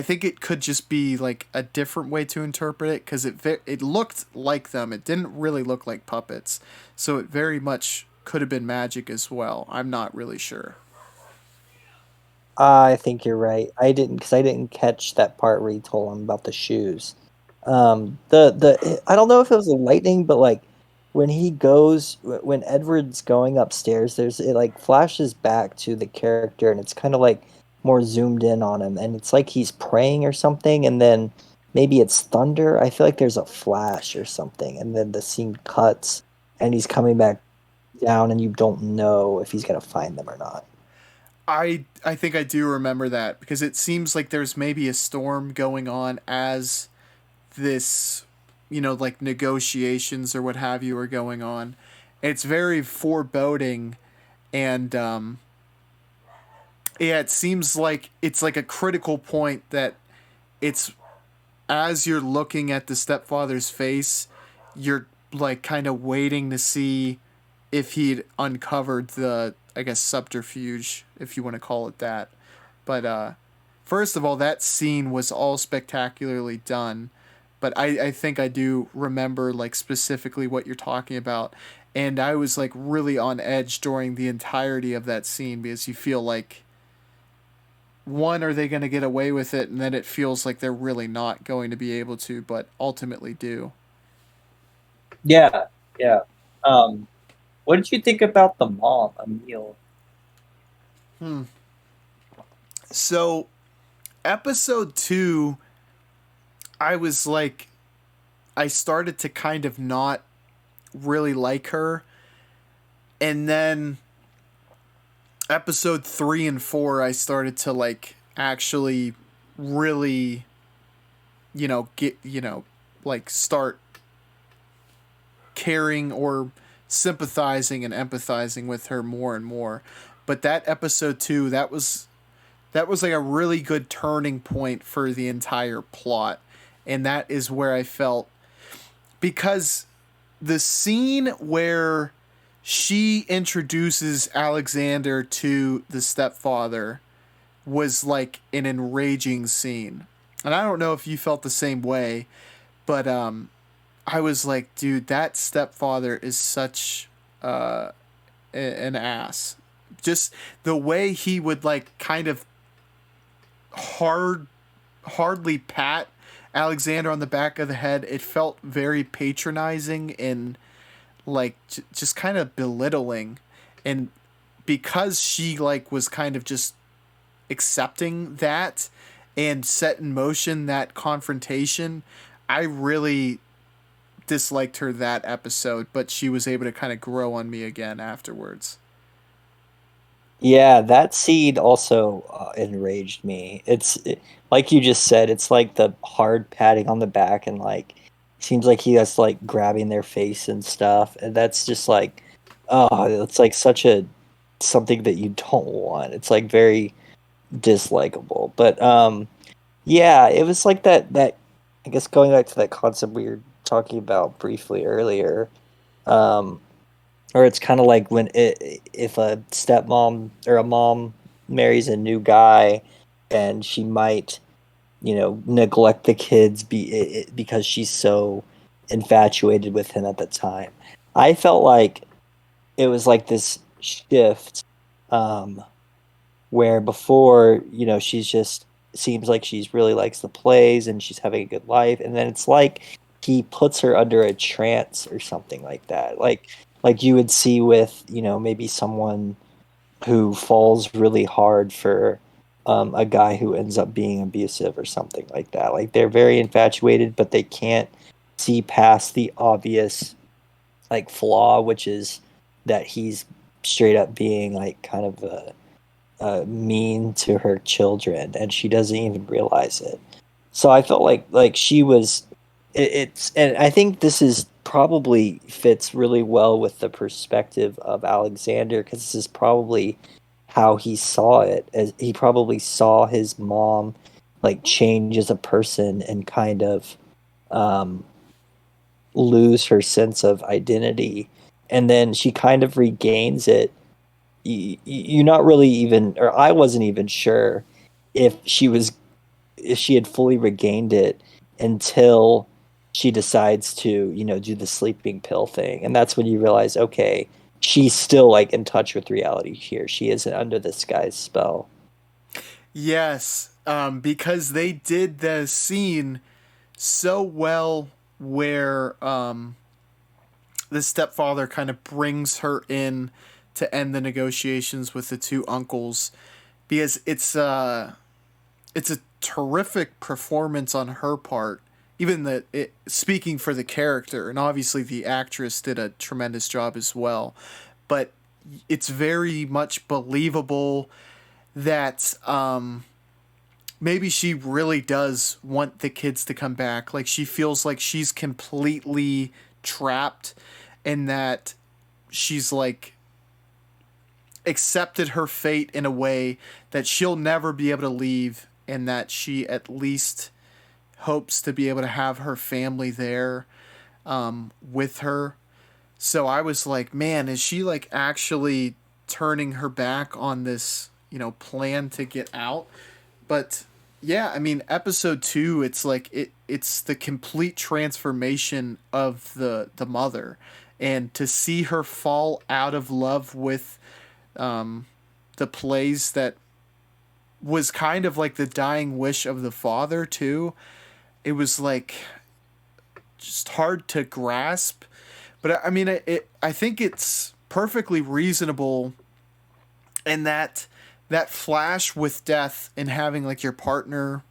Speaker 1: think it could just be like a different way to interpret it because it looked like them. It didn't really look like puppets, so it very much could have been magic as well. I'm not really sure.
Speaker 2: I think you're right. I didn't catch that part where he told him about the shoes. The I don't know if it was the lightning, but like when he goes when Edward's going upstairs, there's it like flashes back to the character, and it's kind of like more zoomed in on him, and it's like he's praying or something, and then maybe it's thunder. I feel like there's a flash or something, and then the scene cuts, and he's coming back down, and you don't know if he's gonna find them or not.
Speaker 1: I think I do remember that because it seems like there's maybe a storm going on as this, like negotiations or what have you are going on. It's very foreboding, and yeah, it seems like it's like a critical point that it's as you're looking at the stepfather's face, you're like kind of waiting to see if he'd uncovered the, I guess, subterfuge, if you want to call it that. But first of all, that scene was all spectacularly done. But I think I do remember like specifically what you're talking about. And I was like really on edge during the entirety of that scene because you feel like one, are they going to get away with it? And then it feels like they're really not going to be able to, but ultimately do.
Speaker 2: Yeah, yeah. Um, what did you think about the mom, Emil?
Speaker 1: Hmm. So, episode two, I was like, I started to kind of not really like her. And then episode three and four, I started to like actually really, like start caring or sympathizing and empathizing with her more and more. But that episode two, that was like a really good turning point for the entire plot. And that is where I felt because the scene where she introduces Alexander to the stepfather was like an enraging scene. And I don't know if you felt the same way, but I was like, dude, that stepfather is such an ass. Just the way he would like kind of hard hardly pat Alexander on the back of the head. It felt very patronizing and like just kind of belittling. And because she like was kind of just accepting that and set in motion that confrontation, I really disliked her that episode, but she was able to kind of grow on me again afterwards.
Speaker 2: Yeah, that scene also enraged me. Like you just said, it's like the hard patting on the back and like seems like he has like grabbing their face and stuff, and that's just like, oh, it's like such a something that you don't want. It's like very dislikable. But yeah, it was like that. I guess going back to that concept we were talking about briefly earlier. Um, or it's kind of like if a stepmom or a mom marries a new guy, and she might, neglect the kids because she's so infatuated with him at the time. I felt like it was like this shift, um, where before, she's just seems like she's really likes the plays and she's having a good life, and then it's like he puts her under a trance or something like that, like you would see with, maybe someone who falls really hard for a guy who ends up being abusive or something like that. Like they're very infatuated, but they can't see past the obvious like flaw, which is that he's straight up being like kind of mean to her children, and she doesn't even realize it. So I felt like she was. It's and I think this is probably fits really well with the perspective of Alexander, because this is probably how he saw it. As he probably saw his mom like change as a person and kind of um, lose her sense of identity, and then she kind of regains it. You're not really even, or I wasn't even sure if if she had fully regained it until she decides to, do the sleeping pill thing. And that's when you realize, okay, she's still like in touch with reality here. She isn't under this guy's spell.
Speaker 1: Yes, because they did the scene so well where the stepfather kind of brings her in to end the negotiations with the two uncles, because it's a terrific performance on her part. Even speaking for the character, and obviously the actress did a tremendous job as well, but it's very much believable that maybe she really does want the kids to come back. Like she feels like she's completely trapped, and that she's like accepted her fate in a way that she'll never be able to leave, and that she at least hopes to be able to have her family there with her. So I was like, man, is she like actually turning her back on this, plan to get out? But yeah, I mean, episode 2, it's like it's the complete transformation of the mother, and to see her fall out of love with the plays that was kind of like the dying wish of the father too. It was like just hard to grasp, but I mean, I think it's perfectly reasonable, and that flash with death and having like your partner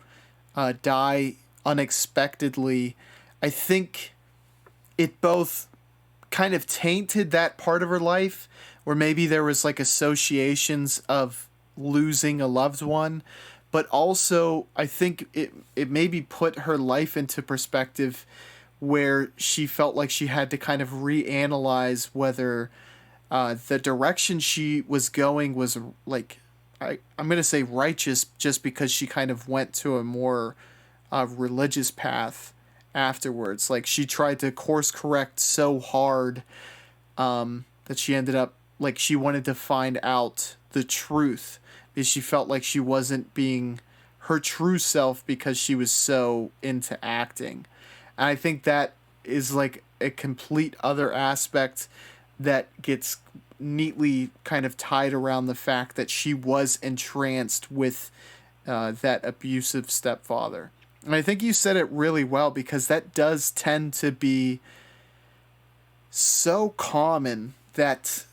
Speaker 1: die unexpectedly, I think it both kind of tainted that part of her life, where maybe there was like associations of losing a loved one, but also I think it maybe put her life into perspective, where she felt like she had to kind of reanalyze whether the direction she was going was like, I'm gonna say righteous, just because she kind of went to a more religious path afterwards. Like she tried to course correct so hard that she ended up like she wanted to find out the truth, because she felt like she wasn't being her true self because she was so into acting. And I think that is like a complete other aspect that gets neatly kind of tied around the fact that she was entranced with that abusive stepfather. And I think you said it really well, because that does tend to be so common that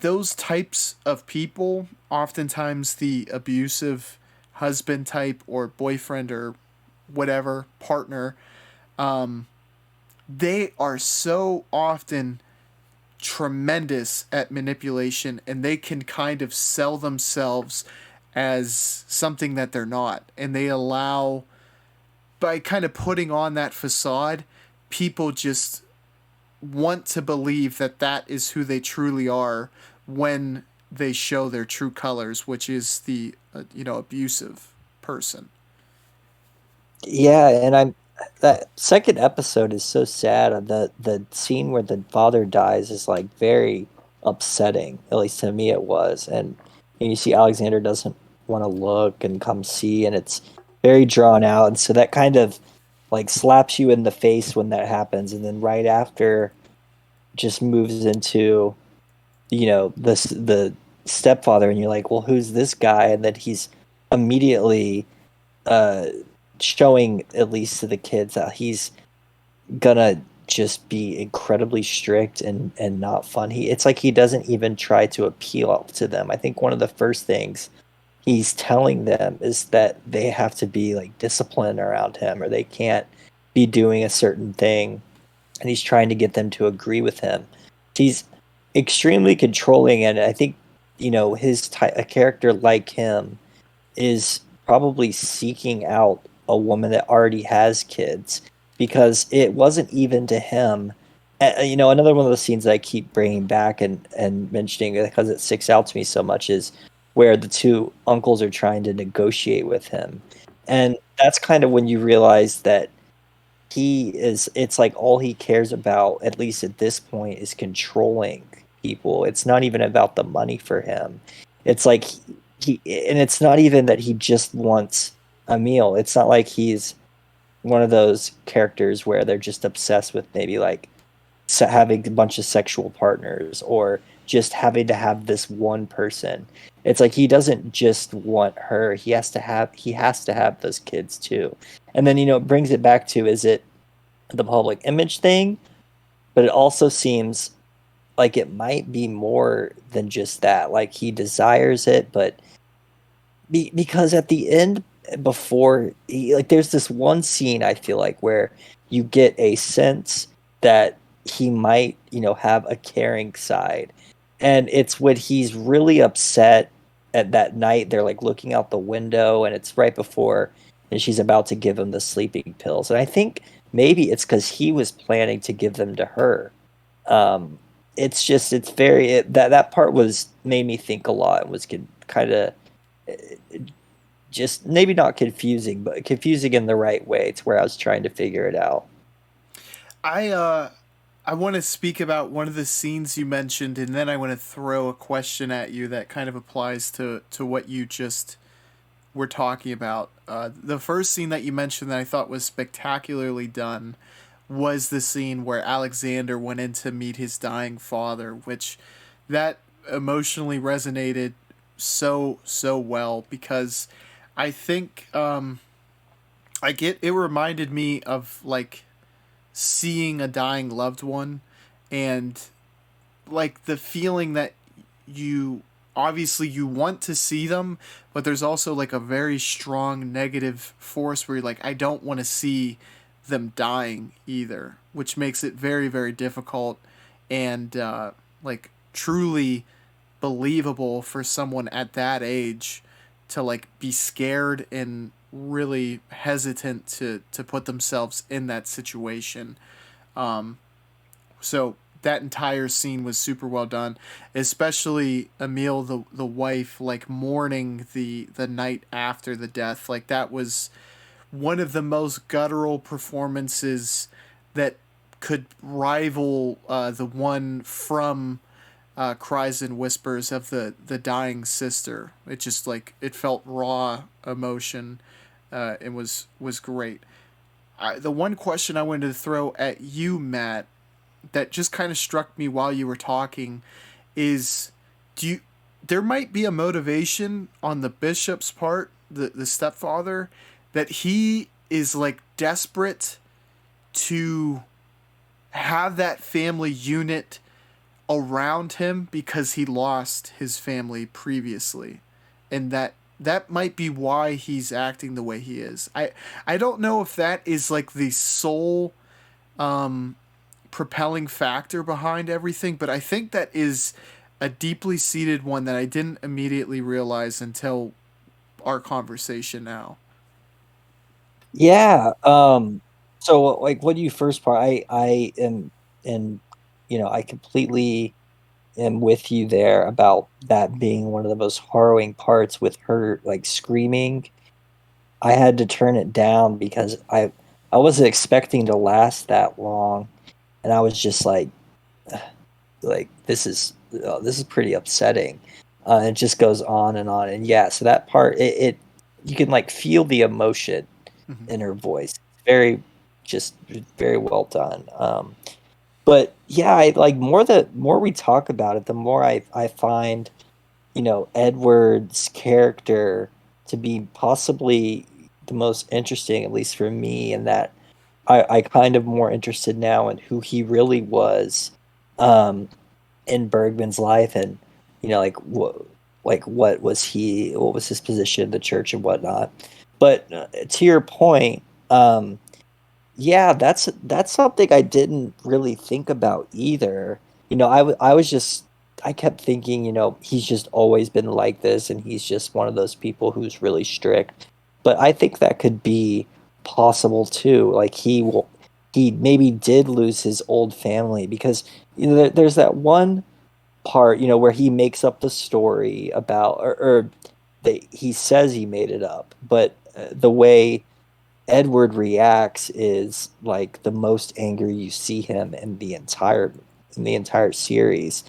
Speaker 1: those types of people, oftentimes the abusive husband type or boyfriend or whatever partner, they are so often tremendous at manipulation, and they can kind of sell themselves as something that they're not. And they allow, by kind of putting on that facade, people just want to believe that that is who they truly are when they show their true colors, which is the abusive person.
Speaker 2: Yeah, and I'm that second episode is so sad. The scene where the father dies is like very upsetting. At least to me, it was. And you see Alexander doesn't want to look and come see, and it's very drawn out. And so that kind of like slaps you in the face when that happens, and then right after, just moves into the stepfather, and you're like, well, who's this guy? And then he's immediately uh, showing at least to the kids that he's gonna just be incredibly strict and not fun. It's like he doesn't even try to appeal to them. I think one of the first things he's telling them is that they have to be like disciplined around him, or they can't be doing a certain thing, and he's trying to get them to agree with him. He's extremely controlling, and I think a character like him is probably seeking out a woman that already has kids, because it wasn't even to him. Another one of the scenes that I keep bringing back and mentioning because it sticks out to me so much is where the two uncles are trying to negotiate with him. And that's kind of when you realize that it's like all he cares about, at least at this point, is controlling people. It's not even about the money for him. It's like and it's not even that he just wants a meal. It's not like he's one of those characters where they're just obsessed with maybe like having a bunch of sexual partners, or just having to have this one person. It's like he doesn't just want her. He has to have those kids too. And then it brings it back to, is it the public image thing? But it also seems like it might be more than just that. Like he desires it, but because at the end, before like there's this one scene I feel like where you get a sense that he might have a caring side, and it's when he's really upset at that night. They're like looking out the window, and it's right before, and she's about to give him the sleeping pills, and I think maybe it's because he was planning to give them to her. um it's just it's very that part was made me think a lot, and was kind of just maybe not confusing, but confusing in the right way. It's where I was trying to figure it out.
Speaker 1: I want to speak about one of the scenes you mentioned, and then I want to throw a question at you that kind of applies to what you just were talking about. The first scene that you mentioned that I thought was spectacularly done was the scene where Alexander went in to meet his dying father, which that emotionally resonated so well, because I think it reminded me of like seeing a dying loved one, and like the feeling that you obviously you want to see them, but there's also like a very strong negative force where you're like, I don't want to see them dying either, which makes it very difficult and like truly believable for someone at that age to like be scared and really hesitant to put themselves in that situation. So that entire scene was super well done, especially Emile, the wife, like mourning the night after the death. Like that was one of the most guttural performances that could rival the one from Cries and Whispers of the dying sister. It just like it felt raw emotion. It was great. The one question I wanted to throw at you, Matt, that just kind of struck me while you were talking is, do you there might be a motivation on the bishop's part, the stepfather, that he is like desperate to have that family unit around him because he lost his family previously, and that might be why he's acting the way he is. I don't know if that is like the sole propelling factor behind everything, but I think that is a deeply seated one that I didn't immediately realize until our conversation now.
Speaker 2: Yeah. So like what you first part, I am, and I completely am with you there about that being one of the most harrowing parts, with her like screaming. I had to turn it down because I wasn't expecting to last that long, and I was just like this is pretty upsetting. It just goes on and on, and yeah, so that part, it you can like feel the emotion
Speaker 1: Mm-hmm.
Speaker 2: in her voice. Very, just very well done. But yeah, I like, the more we talk about it, the more I find Edward's character to be possibly the most interesting, at least for me, and that I kind of more interested now in who he really was um, in Bergman's life, and what was what was his position in the church and whatnot. But to your point, yeah, that's something I didn't really think about either. I was just I kept thinking, he's just always been like this and he's just one of those people who's really strict. But I think that could be possible too. Like he maybe did lose his old family because there's that one part, where he makes up the story about or he says he made it up, but the way Edward reacts is like the most angry you see him in the entire series.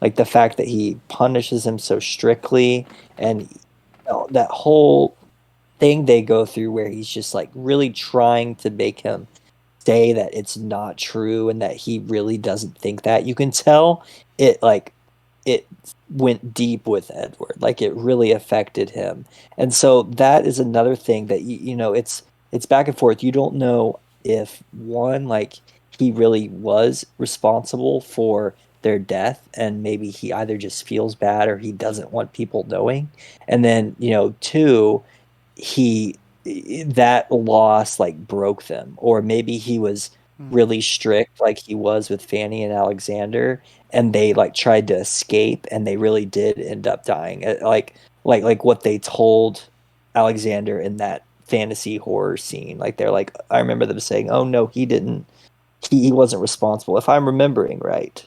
Speaker 2: Like the fact that he punishes him so strictly and that whole thing they go through where he's just like really trying to make him say that it's not true and that he really doesn't think that. You can tell it like it went deep with Edward. Like it really affected him. And so that is another thing that it's back and forth. You don't know if one like he really was responsible for their death and maybe he either just feels bad or he doesn't want people knowing. And then, two, he that loss like broke them, or maybe he was
Speaker 1: Hmm.
Speaker 2: really strict like he was with Fanny and Alexander, and they like tried to escape and they really did end up dying. Like what they told Alexander in that fantasy horror scene. Like they're like, I remember them saying, "Oh no, he didn't. He wasn't responsible." If I'm remembering right.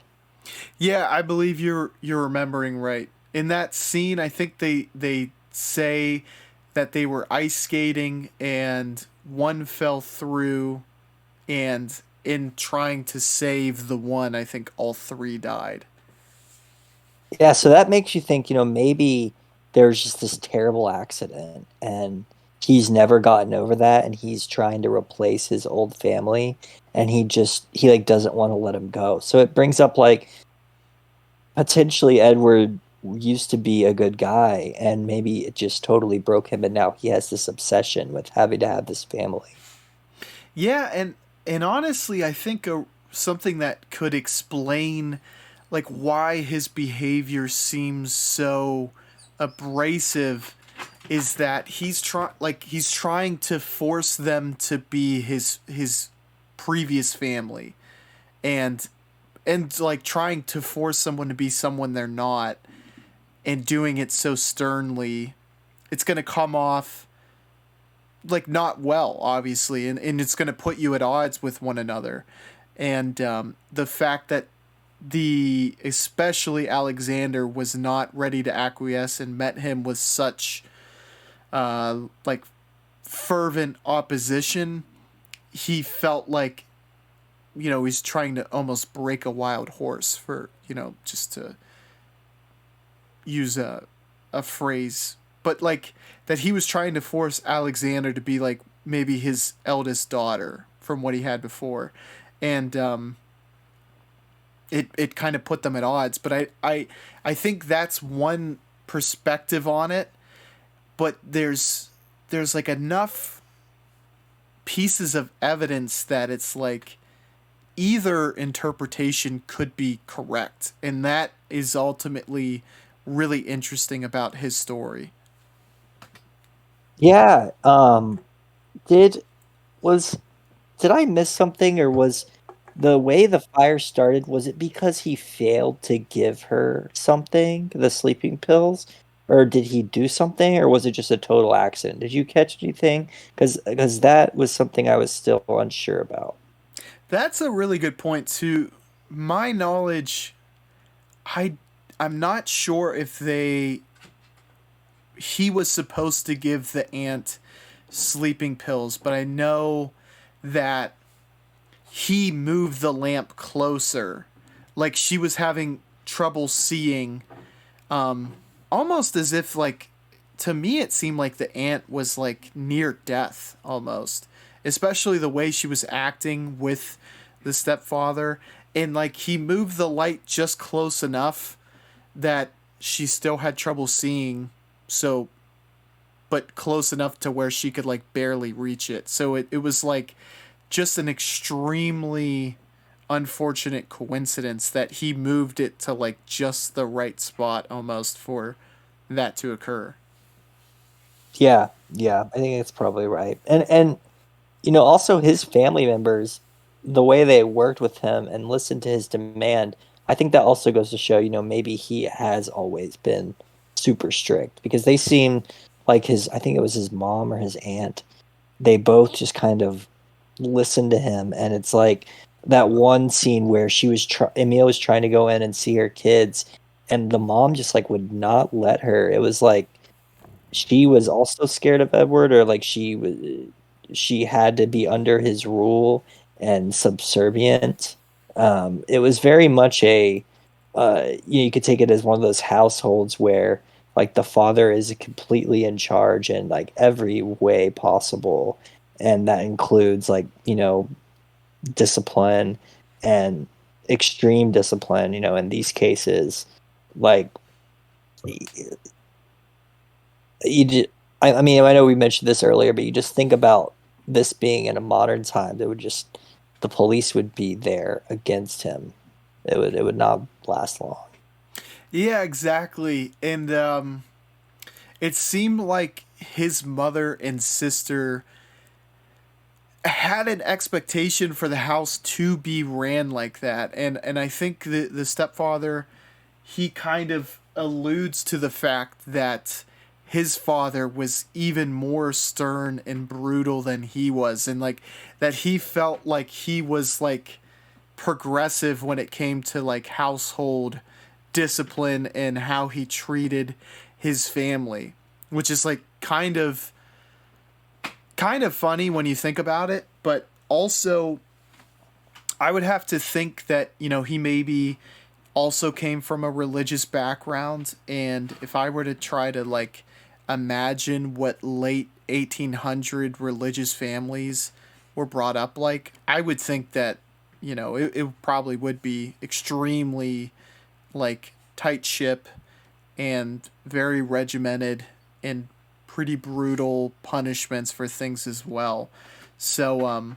Speaker 1: Yeah, I believe you're remembering right. In that scene, I think they say that they were ice skating and one fell through, and in trying to save the one, I think all three died.
Speaker 2: Yeah, so that makes you think, maybe there's just this terrible accident and he's never gotten over that and he's trying to replace his old family and he like doesn't want to let him go. So it brings up like potentially Edward used to be a good guy and maybe it just totally broke him and now he has this obsession with having to have this family.
Speaker 1: Yeah, and honestly, I think something that could explain like why his behavior seems so abrasive is that he's trying to force them to be his previous family, and like trying to force someone to be someone they're not, and doing it so sternly, it's going to come off like not well, obviously, and it's going to put you at odds with one another. And the fact that the especially Alexander was not ready to acquiesce and met him with such like fervent opposition, he felt like he's trying to almost break a wild horse, for just to use a phrase, but like that he was trying to force Alexander to be like maybe his eldest daughter from what he had before, and it kind of put them at odds. But I think that's one perspective on it, but there's like enough pieces of evidence that it's like either interpretation could be correct, and that is ultimately really interesting about his story.
Speaker 2: Yeah, did was did I miss something, or was the way the fire started, was it because he failed to give her something, the sleeping pills, or did he do something, or was it just a total accident? Did you catch anything? Because that was something I was still unsure about.
Speaker 1: That's a really good point. To my knowledge, I I'm not sure if they he was supposed to give the aunt sleeping pills, but I know that he moved the lamp closer. Like she was having trouble seeing, almost as if like to me it seemed like the aunt was like near death almost, especially the way she was acting with the stepfather, and like he moved the light just close enough that she still had trouble seeing. So but close enough to where she could like barely reach it. So it was like just an extremely unfortunate coincidence that he moved it to like just the right spot almost for that to occur.
Speaker 2: Yeah, yeah, I think that's probably right. And also his family members, the way they worked with him and listened to his demand, I think that also goes to show, maybe he has always been super strict because they seem like I think it was his mom or his aunt, they both just kind of listened to him. And it's like that one scene where Emil was trying to go in and see her kids, and the mom just like would not let her. It was like she was also scared of Edward, or like she had to be under his rule and subservient. It was very much you could take it as one of those households where like the father is completely in charge in like every way possible, and that includes like discipline and extreme discipline. In these cases, like you just, I mean, I know we mentioned this earlier, but you just think about this being in a modern time, the police would be there against him. It would not last long.
Speaker 1: Yeah, exactly. And it seemed like his mother and sister had an expectation for the house to be ran like that. And I think the stepfather, he kind of alludes to the fact that his father was even more stern and brutal than he was, and like that he felt like he was like progressive when it came to like household discipline and how he treated his family, which is like kind of funny when you think about it, but also I would have to think that, he maybe also came from a religious background, and if I were to try to like imagine what late 1800 religious families were brought up like, I would think that, it probably would be extremely like tight ship and very regimented and pretty brutal punishments for things as well. So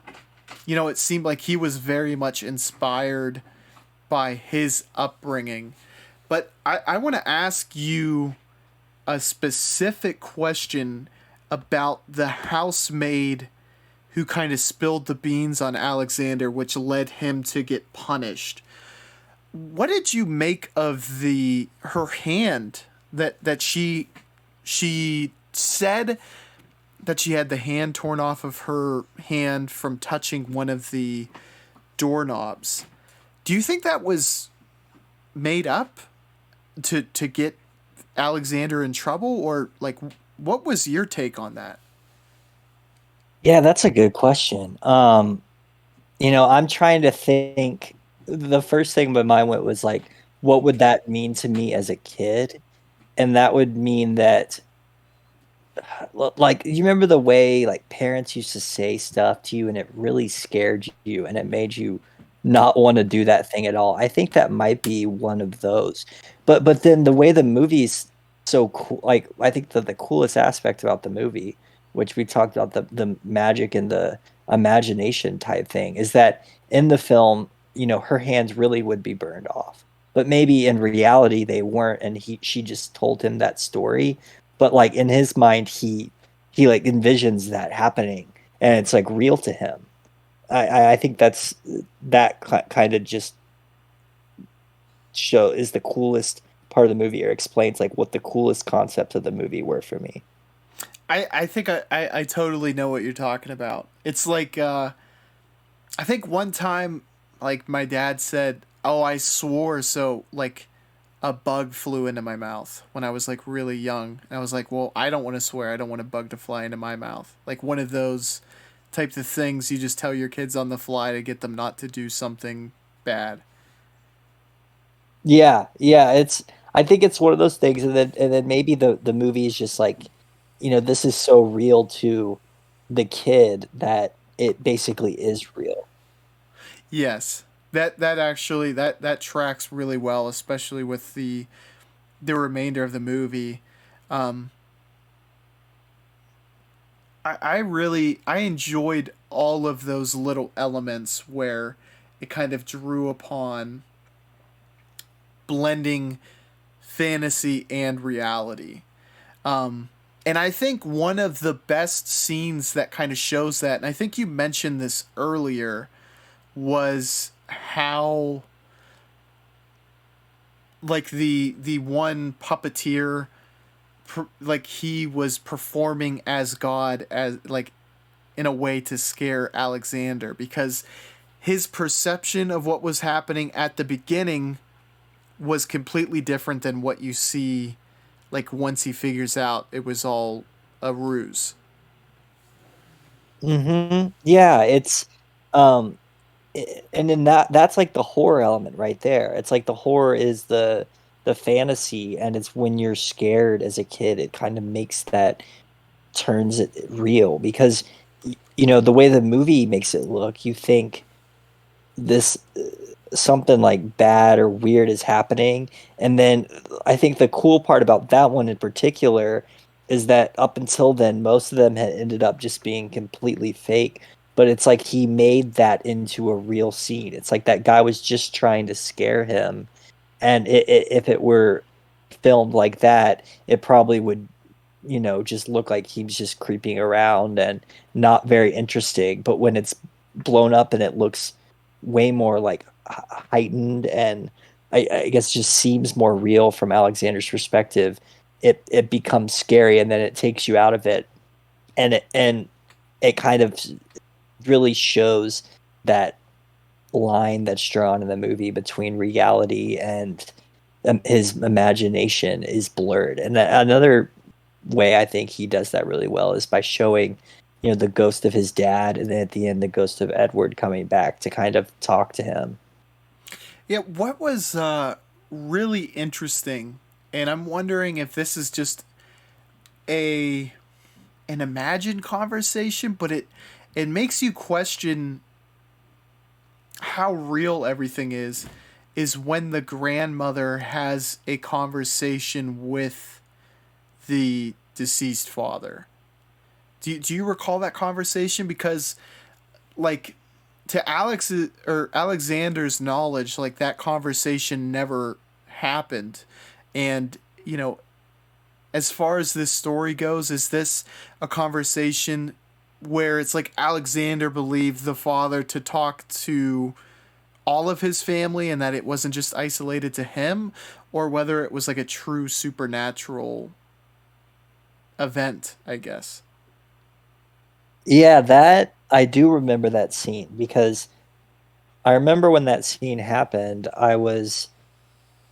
Speaker 1: it seemed like he was very much inspired by his upbringing. But I want to ask you a specific question about the housemaid who kind of spilled the beans on Alexander, which led him to get punished. What did you make of the her hand that she said that she had the hand torn off of her hand from touching one of the doorknobs? Do you think that was made up to get Alexander in trouble, or like what was your take on that?
Speaker 2: Yeah, that's a good question. I'm trying to think. The first thing my mind went was like, what would that mean to me as a kid? And that would mean that, like, you remember the way like parents used to say stuff to you and it really scared you and it made you not want to do that thing at all. I think that might be one of those. But then the way the movie's so cool, like I think that the coolest aspect about the movie, which we talked about, the magic and the imagination type thing, is that in the film, her hands really would be burned off. But maybe in reality they weren't, and she just told him that story, but like in his mind he like envisions that happening, and it's like real to him. I think that kind of just show is the coolest part of the movie, or explains like what the coolest concepts of the movie were for me.
Speaker 1: I think I totally know what you're talking about. It's like I think one time like my dad said, "Oh, I swore so like a bug flew into my mouth when I was like really young." And I was like, "Well, I don't want to swear. I don't want a bug to fly into my mouth." Like one of those types of things you just tell your kids on the fly to get them not to do something bad.
Speaker 2: Yeah, yeah, I think it's one of those things, and then maybe the movie is just like, this is so real to the kid that it basically is real.
Speaker 1: Yes. That actually that tracks really well, especially with the remainder of the movie. Um, I enjoyed all of those little elements where it kind of drew upon blending fantasy and reality. Um, and I think one of the best scenes that kind of shows that, and I think you mentioned this earlier, was how like the one puppeteer, like he was performing as God, as like in a way to scare Alexander, because his perception of what was happening at the beginning was completely different than what you see like once he figures out it was all a ruse.
Speaker 2: Yeah, it's um and then that's like the horror element right there. It's like the horror is the fantasy, and it's when you're scared as a kid, it kind of makes that turns it real because the way the movie makes it look, you think this something like bad or weird is happening. And then I think the cool part about that one in particular is that up until then, most of them had ended up just being completely fake. But it's like he made that into a real scene. It's like that guy was just trying to scare him. And if it were filmed like that, it probably would, just look like he was just creeping around and not very interesting. But when it's blown up and it looks way more like heightened and I guess just seems more real from Alexander's perspective, it becomes scary and then it takes you out of it, and it kind of really shows that line that's drawn in the movie between reality and his imagination is blurred. And another way I think he does that really well is by showing, the ghost of his dad, and then at the end, the ghost of Edward coming back to kind of talk to him.
Speaker 1: Yeah, what was really interesting, and I'm wondering if this is just a an imagined conversation, but it makes you question how real everything is when the grandmother has a conversation with the deceased father. Do you recall that conversation? Because like to Alex or Alexander's knowledge, like that conversation never happened. And as far as this story goes, is this a conversation where it's like Alexander believed the father to talk to all of his family and that it wasn't just isolated to him, or whether it was like a true supernatural event, I guess.
Speaker 2: Yeah, that I do remember that scene because I remember when that scene happened, I was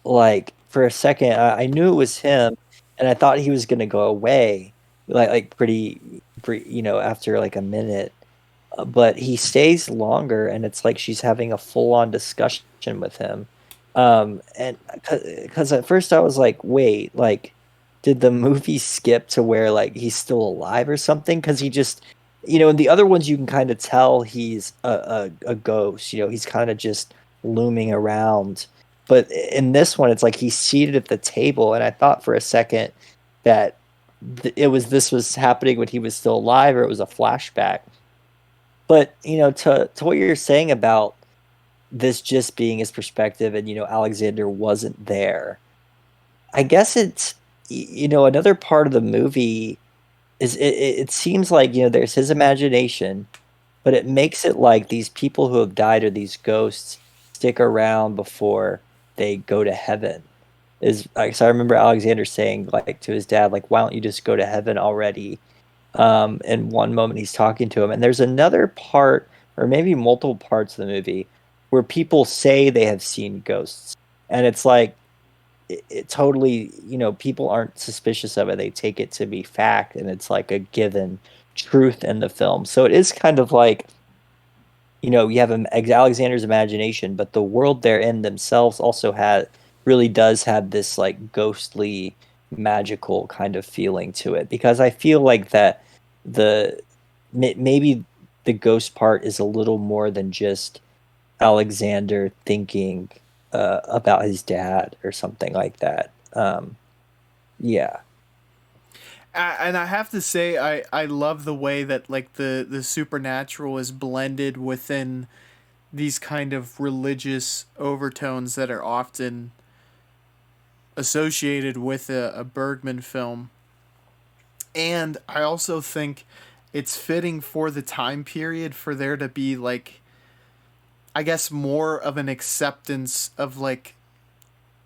Speaker 2: like, for a second, I knew it was him, and I thought he was gonna go away, like after like a minute. But he stays longer, and it's like she's having a full-on discussion with him. And because at first I was like, wait, like, did the movie skip to where like he's still alive or something? Because he just, in the other ones you can kind of tell he's a ghost. He's kind of just looming around. But in this one, it's like he's seated at the table, and I thought for a second that this was happening when he was still alive, or it was a flashback. But to what you're saying about this just being his perspective, and Alexander wasn't there. I guess it's another part of the movie is it seems like there's his imagination, but it makes it like these people who have died or these ghosts stick around before they go to heaven. Is like, so I remember Alexander saying like to his dad, like, why don't you just go to heaven already? In one moment he's talking to him, and there's another part or maybe multiple parts of the movie where people say they have seen ghosts, and it's like it totally, people aren't suspicious of it, they take it to be fact, and it's like a given truth in the film. So it is kind of like, you have Alexander's imagination, but the world they're in themselves also really does have this like ghostly, magical kind of feeling to it. Because I feel like that the maybe the ghost part is a little more than just Alexander thinking about his dad or something like that. Yeah.
Speaker 1: And I have to say, I love the way that like the supernatural is blended within these kind of religious overtones that are often associated with a Bergman film. And I also think it's fitting for the time period for there to be like, I guess, more of an acceptance of like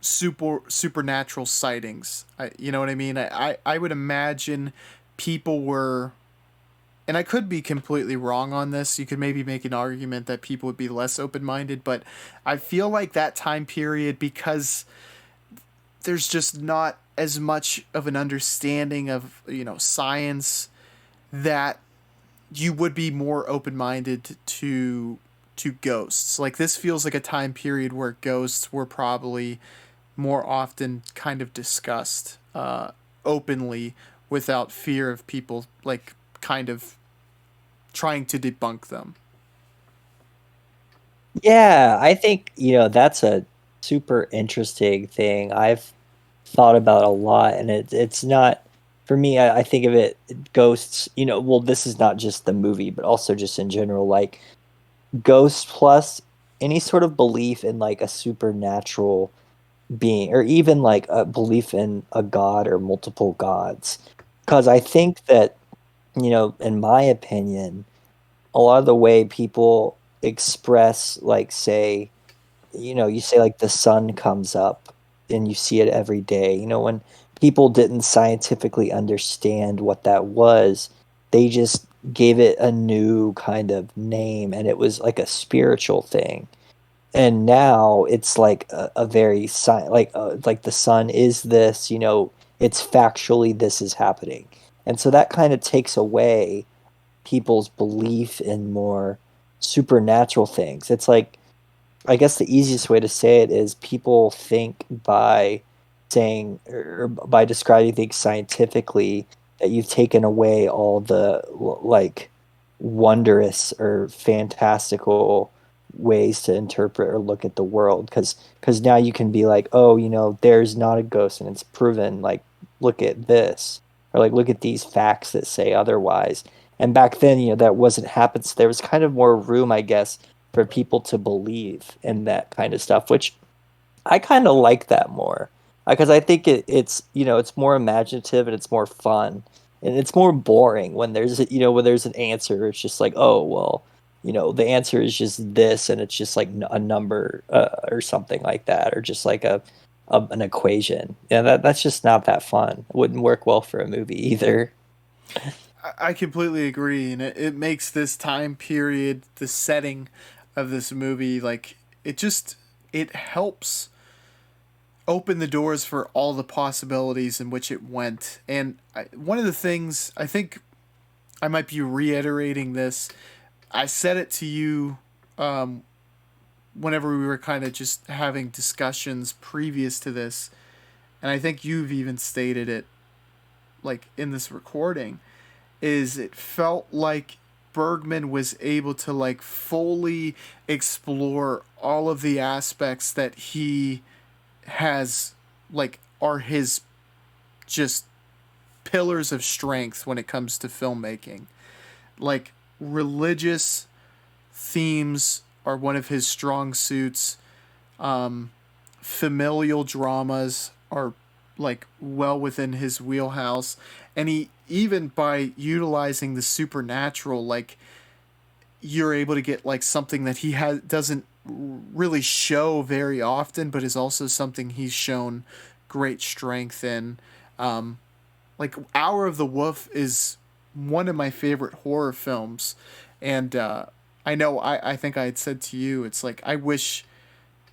Speaker 1: supernatural sightings. You know what I mean? I would imagine people were, and I could be completely wrong on this. You could maybe make an argument that people would be less open minded, but I feel like that time period, because there's just not as much of an understanding of, science, that you would be more open minded to ghosts. Like this feels like a time period where ghosts were probably more often kind of discussed openly without fear of people like kind of trying to debunk them.
Speaker 2: Yeah, I think, that's a super interesting thing. I've thought about a lot, and it's not for me. I think of it ghosts. Well, this is not just the movie, but also just in general, like ghosts plus any sort of belief in like a supernatural being, or even like a belief in a god or multiple gods. Because I think that, in my opinion, a lot of the way people express, like, say, you say like the sun comes up and you see it every day. When people didn't scientifically understand what that was, they just gave it a new kind of name, and it was like a spiritual thing. And now it's like a very like the sun is this, it's factually this is happening. And so that kind of takes away people's belief in more supernatural things. It's like, I guess the easiest way to say it is people think by saying, or by describing things scientifically, that you've taken away all the like wondrous or fantastical ways to interpret or look at the world, because now you can be like, oh, there's not a ghost and it's proven, like, look at this, or like look at these facts that say otherwise. And back then, that wasn't happening, so there was kind of more room, I guess, for people to believe in that kind of stuff, which I kind of like that more, because I think it's more imaginative and it's more fun, and it's more boring when when there's an answer. It's just like, oh well, the answer is just this, and it's just like a number, or something like that, or just like an equation. Yeah, that's just not that fun. It wouldn't work well for a movie either.
Speaker 1: I completely agree, and it makes this time period, the setting of this movie, like it helps open the doors for all the possibilities in which it went. And one of the things I think I might be reiterating this, I said it to you whenever we were kind of just having discussions previous to this, and I think you've even stated it like in this recording, is it felt like Bergman was able to like fully explore all of the aspects that he has, like, are his just pillars of strength when it comes to filmmaking. Like religious themes are one of his strong suits. Familial dramas are like well within his wheelhouse, and he, even by utilizing the supernatural, like you're able to get like something that he has doesn't really show very often, but is also something he's shown great strength in. Like Hour of the Wolf is one of my favorite horror films, and I know I think I had said to you, it's like I wish,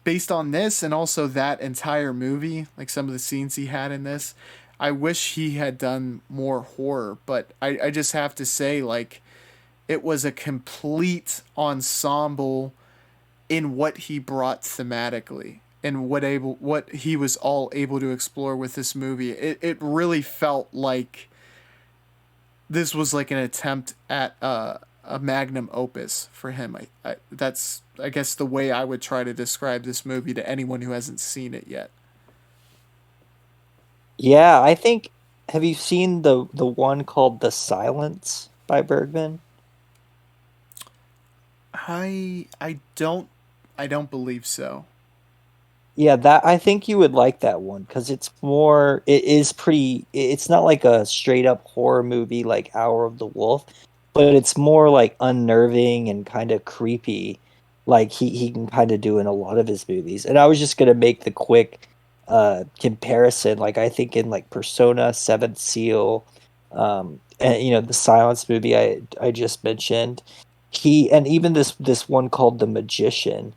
Speaker 1: based on this and also that entire movie, like some of the scenes he had in this, I wish he had done more horror. But I just have to say, like, it was a complete ensemble in what he brought thematically and what he was all able to explore with this movie. It really felt like this was like an attempt at a magnum opus for him. That's, I guess, the way I would try to describe this movie to anyone who hasn't seen it yet.
Speaker 2: Yeah, I think have you seen the one called The Silence by Bergman?
Speaker 1: I don't believe so.
Speaker 2: Yeah, that I think you would like that one because it is pretty, it's not like a straight up horror movie like Hour of the Wolf, but it's more like unnerving and kind of creepy like he can kind of do in a lot of his movies. And I was just gonna make the quick comparison. Like I think in like Persona, Seventh Seal, and the Silence movie I just mentioned, he and even this one called The Magician,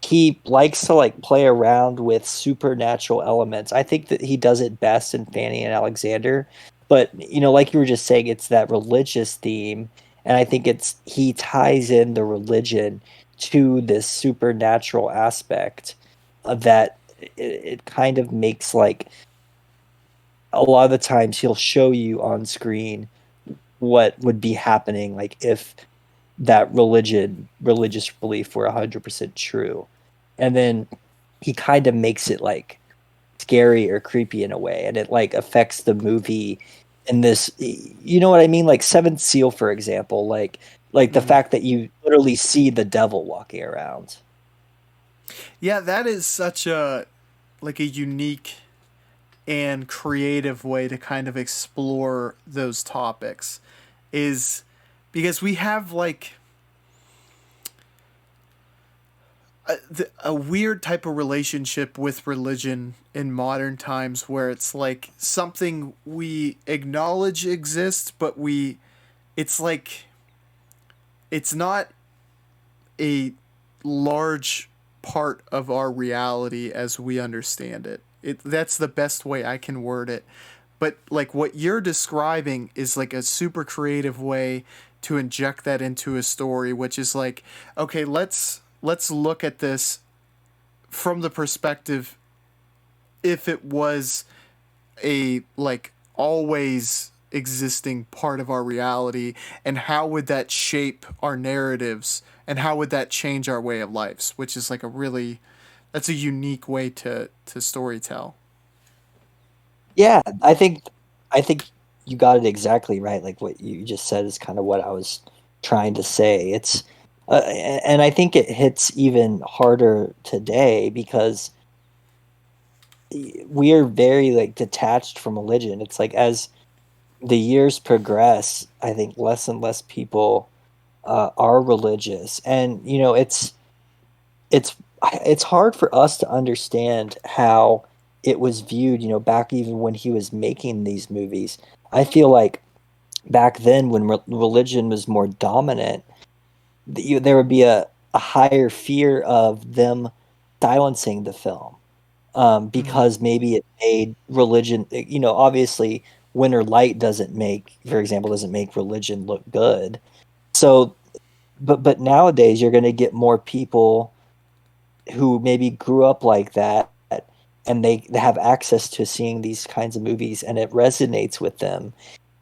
Speaker 2: he likes to like play around with supernatural elements. I think that he does it best in Fanny and Alexander, but like you were just saying, it's that religious theme, and I think it's he ties in the religion to this supernatural aspect of that. It kind of makes like a lot of the times he'll show you on screen what would be happening like if that religious belief were 100% true, and then he kind of makes it like scary or creepy in a way, and it like affects the movie in this, you know what I mean, like Seventh Seal for example, like the
Speaker 1: Hmm.
Speaker 2: fact that you literally see the devil walking around.
Speaker 1: Yeah, that is such a like a unique and creative way to kind of explore those topics is because we have like a weird type of relationship with religion in modern times where it's like something we acknowledge exists but it's like it's not a large part of our reality as we understand it. That's the best way I can word it. But like what you're describing is like a super creative way to inject that into a story, which is like, okay, let's look at this from the perspective if it was a like always existing part of our reality, and how would that shape our narratives and how would that change our way of lives, which is like a really that's a unique way to storytell.
Speaker 2: Yeah, I think you got it exactly right. Like what you just said is kind of what I was trying to say. It's and I think it hits even harder today because we are very like detached from religion. It's like as the years progress, I think less and less people are religious, and it's it's hard for us to understand how it was viewed. Back even when he was making these movies, I feel like back then when religion was more dominant, there would be a higher fear of them silencing the film,
Speaker 1: Mm-hmm.
Speaker 2: because maybe it made religion, obviously Winter Light doesn't make, for example, doesn't make religion look good. So, but nowadays you're going to get more people who maybe grew up like that, and they have access to seeing these kinds of movies and it resonates with them,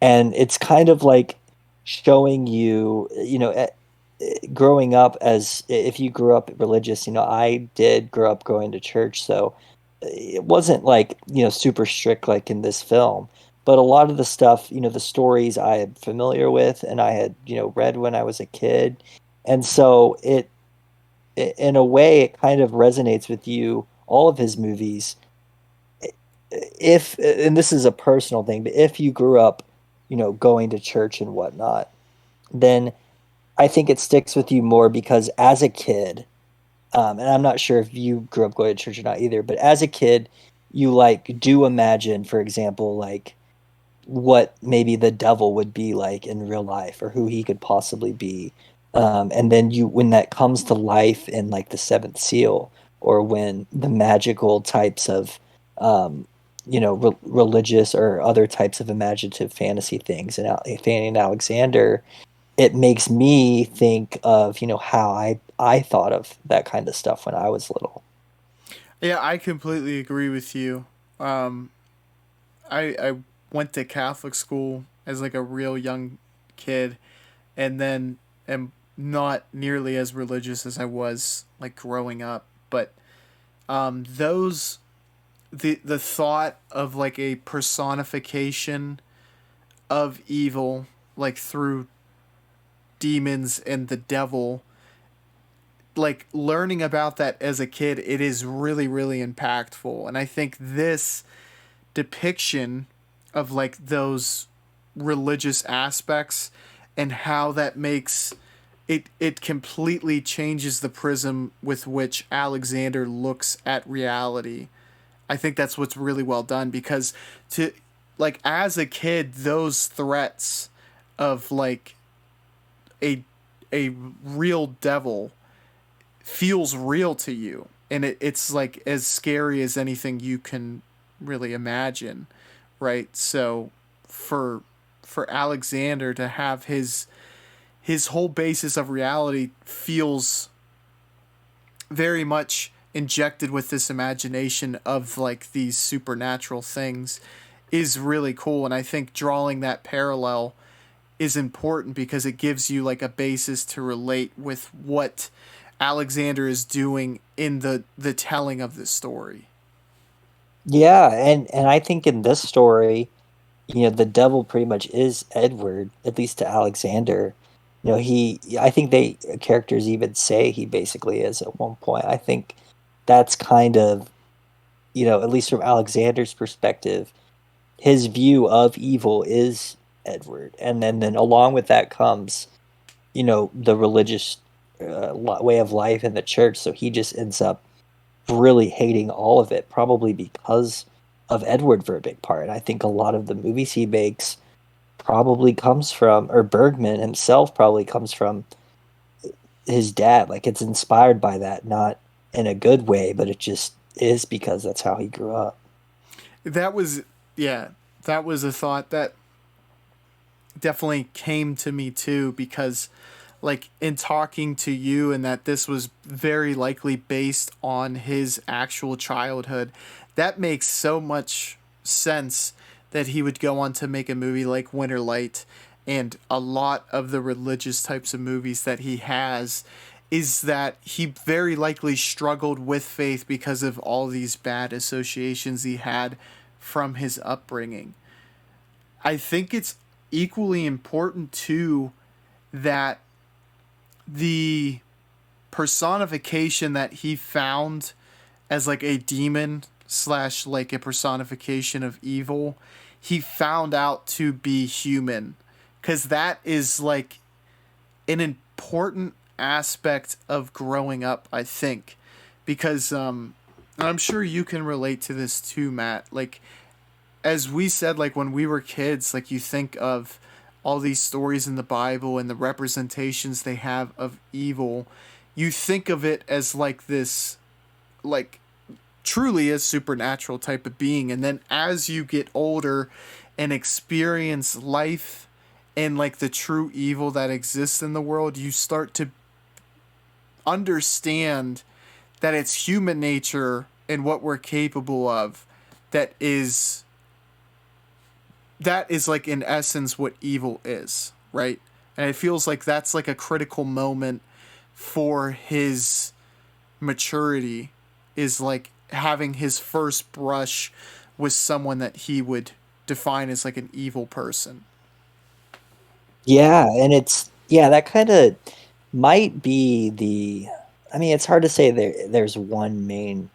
Speaker 2: and it's kind of like showing you, growing up, as if you grew up religious. I did grow up going to church, so it wasn't like super strict like in this film, but a lot of the stuff, the stories I am familiar with and I had read when I was a kid, and so in a way it kind of resonates with you, all of his movies. If, and this is a personal thing, but if you grew up going to church and whatnot, then I think it sticks with you more because as a kid, and I'm not sure if you grew up going to church or not either, but as a kid, you like do imagine, for example, like what maybe the devil would be like in real life or who he could possibly be. And then when that comes to life in like the Seventh Seal, or when the magical types of, um, religious or other types of imaginative fantasy things and Fanny and Alexander, it makes me think of, how I thought of that kind of stuff when I was little.
Speaker 1: Yeah, I completely agree with you. Um, I went to Catholic school as like a real young kid, and then am not nearly as religious as I was like growing up. But those the thought of like a personification of evil, like through demons and the devil, like learning about that as a kid, it is really, really impactful. And I think this depiction of like those religious aspects and how that makes it completely changes the prism with which Alexander looks at reality. I think that's what's really well done, because to like as a kid those threats of like a a real devil feels real to you, and it's like as scary as anything you can really imagine, right? So for Alexander to have his whole basis of reality feels very much injected with this imagination of like these supernatural things is really cool. And I think drawing that parallel is important because it gives you like a basis to relate with what Alexander is doing in the telling of the story.
Speaker 2: Yeah, and I think in this story, the devil pretty much is Edward, at least to Alexander. I think they characters even say he basically is at one point. I think that's kind of, at least from Alexander's perspective, his view of evil is Edward. And then along with that comes, the religious way of life in the church. So he just ends up really hating all of it, probably because of Edward for a big part. I think a lot of the movies he makes probably comes from, or Bergman himself probably comes from his dad. Like it's inspired by that, not in a good way, but it just is because that's how he grew up.
Speaker 1: That was yeah, that was a thought that definitely came to me too, because like in talking to you, and that this was very likely based on his actual childhood, that makes so much sense that he would go on to make a movie like Winter Light. And a lot of the religious types of movies that he has is that he very likely struggled with faith because of all these bad associations he had from his upbringing. I think it's equally important too that the personification that he found as like a demon slash like a personification of evil, he found out to be human, because that is like an important aspect of growing up, I think, because I'm sure you can relate to this too, Matt. Like as we said, like when we were kids, like you think of all these stories in the Bible and the representations they have of evil, you think of it as like this, like truly a supernatural type of being. And then as you get older and experience life and like the true evil that exists in the world, you start to understand that it's human nature and what we're capable of that is like in essence what evil is, right? And it feels like that's like a critical moment for his maturity, is like having his first brush with someone that he would define as like an evil person.
Speaker 2: Yeah, and that kind of might be the. I mean, it's hard to say there's one main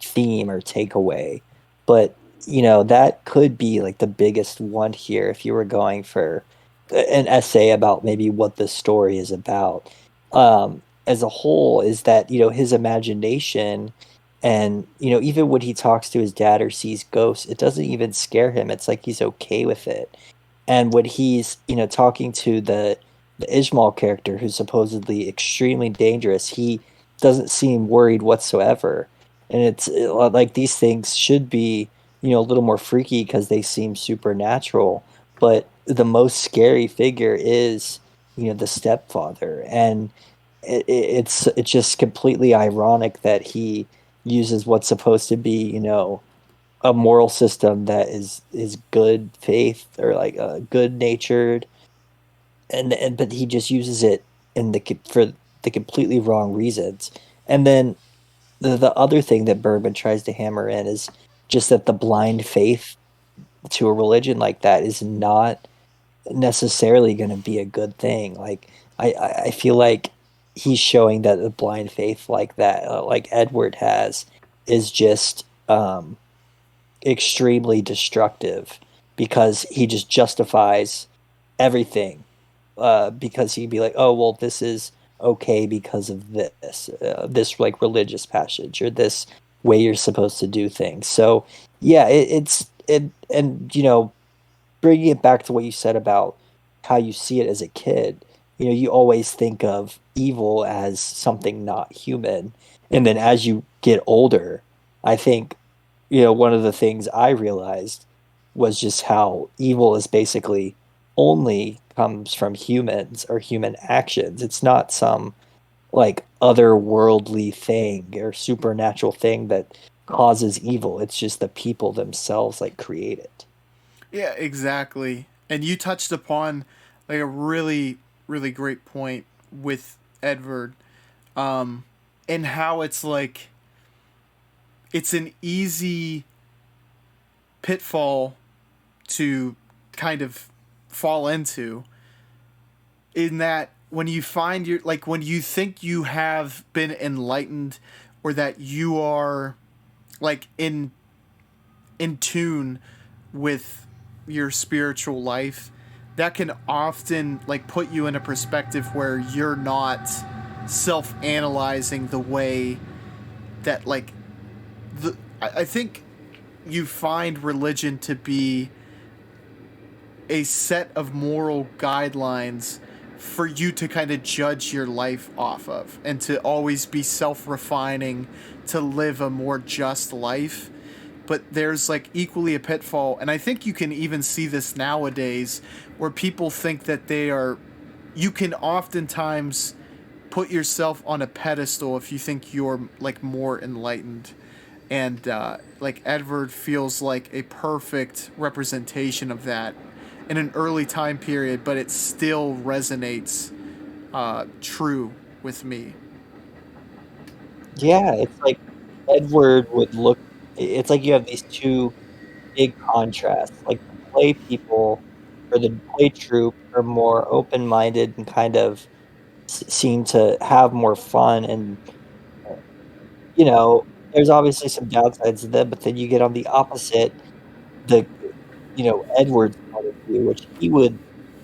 Speaker 2: theme or takeaway, but that could be like the biggest one here if you were going for an essay about maybe what the story is about. As a whole, is that his imagination, and even when he talks to his dad or sees ghosts, it doesn't even scare him. It's like he's okay with it. And when he's talking to the Ishmael character, who's supposedly extremely dangerous, he doesn't seem worried whatsoever. And it's like these things should be a little more freaky because they seem supernatural, but the most scary figure is the stepfather. And it's just completely ironic that he uses what's supposed to be a moral system that is good faith, or like good natured, and but he just uses it for the completely wrong reasons. And then the other thing that Bergman tries to hammer in is just that the blind faith to a religion like that is not necessarily going to be a good thing. Like I feel like he's showing that the blind faith like that, like Edward has, is just extremely destructive because he just justifies everything because he'd be like, oh well, this is okay because of this like religious passage or this way you're supposed to do things. So yeah, it's it and bringing it back to what you said about how you see it as a kid, you always think of evil as something not human. And then as you get older, I think, one of the things I realized was just how evil is basically only comes from humans or human actions. It's not some like otherworldly thing or supernatural thing that causes evil. It's just the people themselves like create it.
Speaker 1: Yeah, exactly. And you touched upon like a really, really great point with Edward, and how it's like it's an easy pitfall to kind of fall into, in that when you find your like when you think you have been enlightened, or that you are like in tune with your spiritual life, that can often like put you in a perspective where you're not self-analyzing the way that like I think you find religion to be a set of moral guidelines for you to kind of judge your life off of, and to always be self-refining to live a more just life. But there's like equally a pitfall, and I think you can even see this nowadays, where people think that they are, you can oftentimes put yourself on a pedestal if you think you're like more enlightened. And like Edward feels like a perfect representation of that in an early time period, but it still resonates true with me.
Speaker 2: Yeah, it's like Edward would look it's like you have these 2 big contrasts, like the play people or the play troupe are more open-minded and kind of seem to have more fun and, uh, you know, there's obviously some downsides to them, but then you get on the opposite, the Edward's point of view, which he would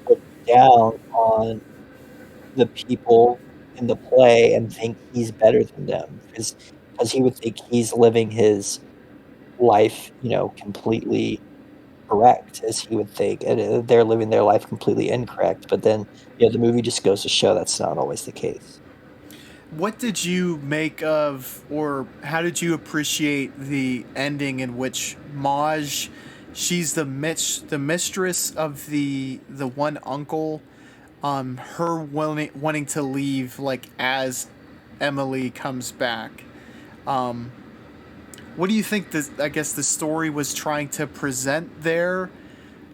Speaker 2: look down on the people in the play and think he's better than them because he would think he's living his life, completely correct as he would think, and, they're living their life completely incorrect, but then, the movie just goes to show that's not always the case.
Speaker 1: What did you make of, or how did you appreciate the ending in which Maj, she's the mistress of the one uncle, her wanting to leave like as Emily comes back. Um, what do you think this? I guess the story was trying to present there,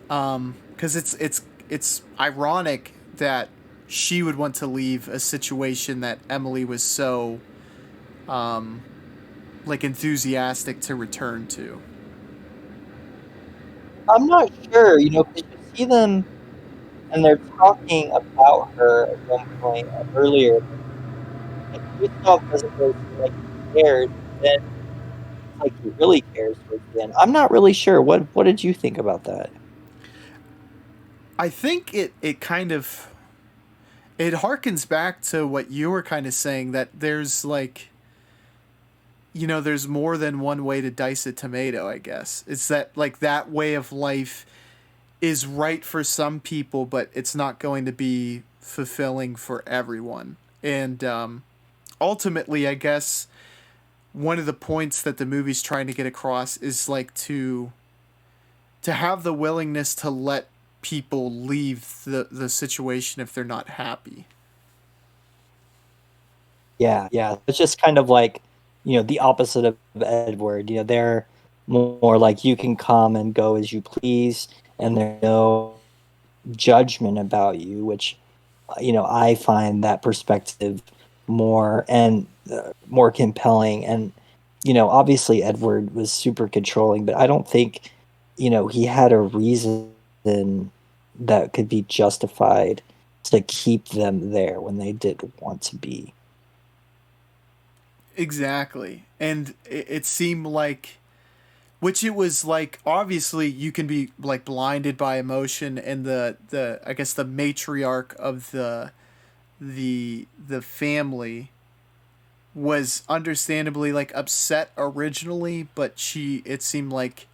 Speaker 1: because it's ironic that she would want to leave a situation that Emily was so like enthusiastic to return to.
Speaker 2: I'm not sure, because you see them and they're talking about her at one point, earlier, and Kristoff doesn't really seem like he cares, but then it's like he really cares towards the end. I'm not really sure. What did you think about that?
Speaker 1: I think it kind of, it harkens back to what you were kind of saying, that there's like, there's more than one way to dice a tomato, I guess. It's that like that way of life is right for some people, but it's not going to be fulfilling for everyone. And ultimately, I guess one of the points that the movie's trying to get across is like to have the willingness to let people leave the situation if they're not happy.
Speaker 2: Yeah, yeah. It's just kind of like, the opposite of Edward. They're more like you can come and go as you please, and there's no judgment about you, which, I find that perspective more and more compelling. And obviously Edward was super controlling, but I don't think, he had a reason that could be justified to keep them there when they did want to be.
Speaker 1: Exactly. And it seemed like, which it was like, obviously you can be like blinded by emotion, and the I guess the matriarch of the family was understandably like upset originally, but she it seemed like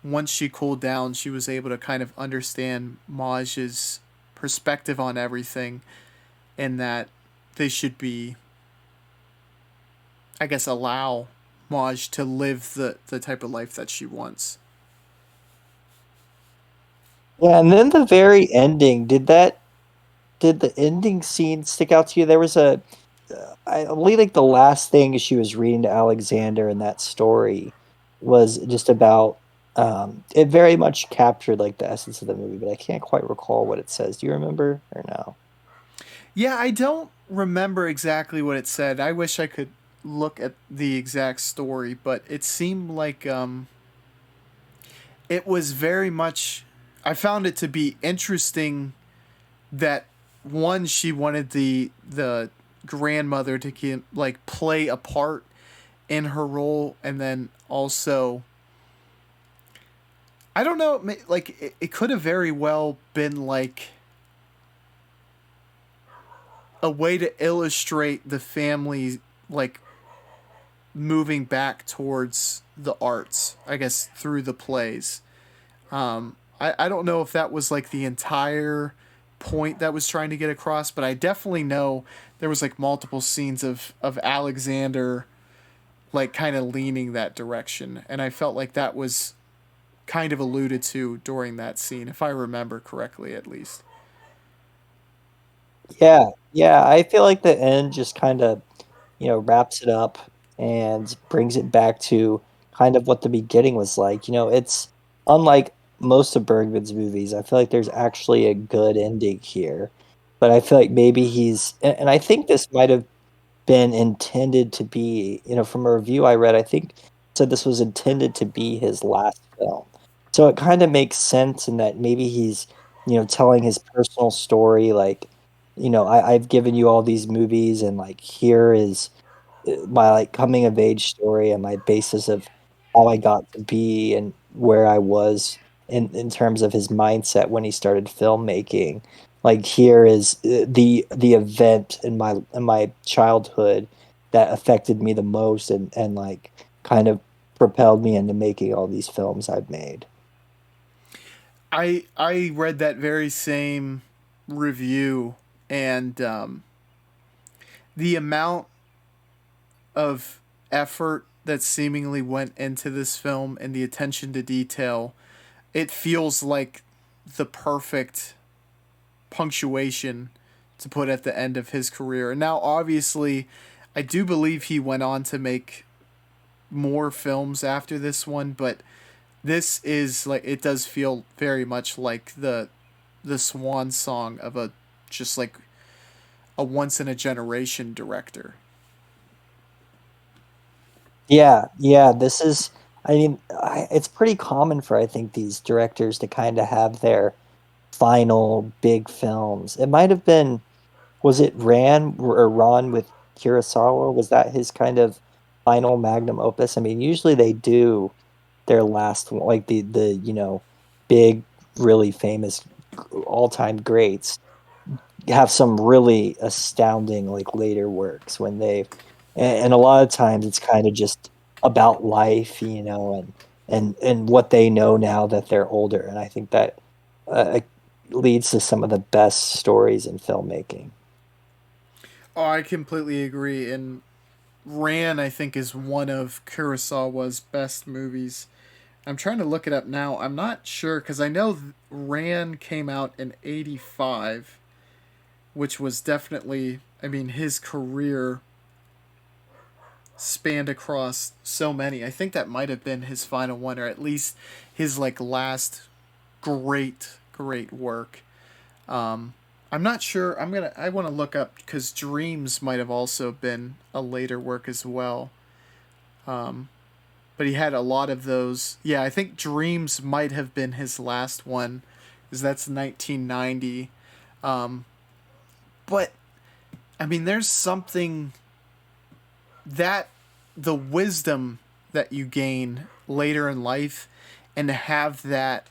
Speaker 1: once she cooled down, she was able to kind of understand Maj's perspective on everything, and that they should be, I guess, allow Maj to live the type of life that she wants.
Speaker 2: Yeah, and then the very ending, did the ending scene stick out to you? There was I believe like the last thing she was reading to Alexander in that story was just about it very much captured like the essence of the movie, but I can't quite recall what it says. Do you remember or no?
Speaker 1: Yeah, I don't remember exactly what it said. I wish I could look at the exact story, but it seemed like it was very much. I found it to be interesting that one, she wanted the grandmother to like play a part in her role, and then also, I don't know, like it could have very well been like a way to illustrate the family like moving back towards the arts, I guess, through the plays. I don't know if that was like the entire point that was trying to get across, but I definitely know there was like multiple scenes of Alexander like kind of leaning that direction, and I felt like that was kind of alluded to during that scene, if I remember correctly, at least.
Speaker 2: Yeah, yeah, I feel like the end just kind of, wraps it up and brings it back to kind of what the beginning was like. It's unlike most of Bergman's movies. I feel like there's actually a good ending here, but I feel like maybe and I think this might have been intended to be, from a review I read, I think said this was intended to be his last film. So it kind of makes sense in that maybe he's, telling his personal story, like, I've given you all these movies and like here is my like coming of age story and my basis of how I got to be and where I was in terms of his mindset when he started filmmaking. Like here is the event in my childhood that affected me the most and like kind of propelled me into making all these films I've made.
Speaker 1: I read that very same review, and the amount of effort that seemingly went into this film and the attention to detail, it feels like the perfect punctuation to put at the end of his career. And now, obviously, I do believe he went on to make more films after this one, but this is like, it does feel very much like the swan song of a just like a once in a generation director.
Speaker 2: Yeah, yeah, this is I mean, it's pretty common for I think these directors to kind of have their final big films. It might have been was it Ron with Kurosawa? Was that his kind of final magnum opus? I mean, usually they do their last one, like the big, really famous all-time greats have some really astounding like later works when and a lot of times it's kind of just about life, and what they know now that they're older, and I think that uh, leads to some of the best stories in filmmaking.
Speaker 1: Oh, I completely agree. And Ran, I think, is one of Kurosawa's best movies. I'm trying to look it up now. I'm not sure because I know Ran came out in '85, which was definitely, I mean, his career spanned across so many. I think that might have been his final one, or at least his like last great work. Um, I'm not sure. I want to look up because Dreams might have also been a later work as well. But he had a lot of those. Yeah, I think Dreams might have been his last one, because that's 1990. Um, but I mean, there's something that the wisdom that you gain later in life, and to have that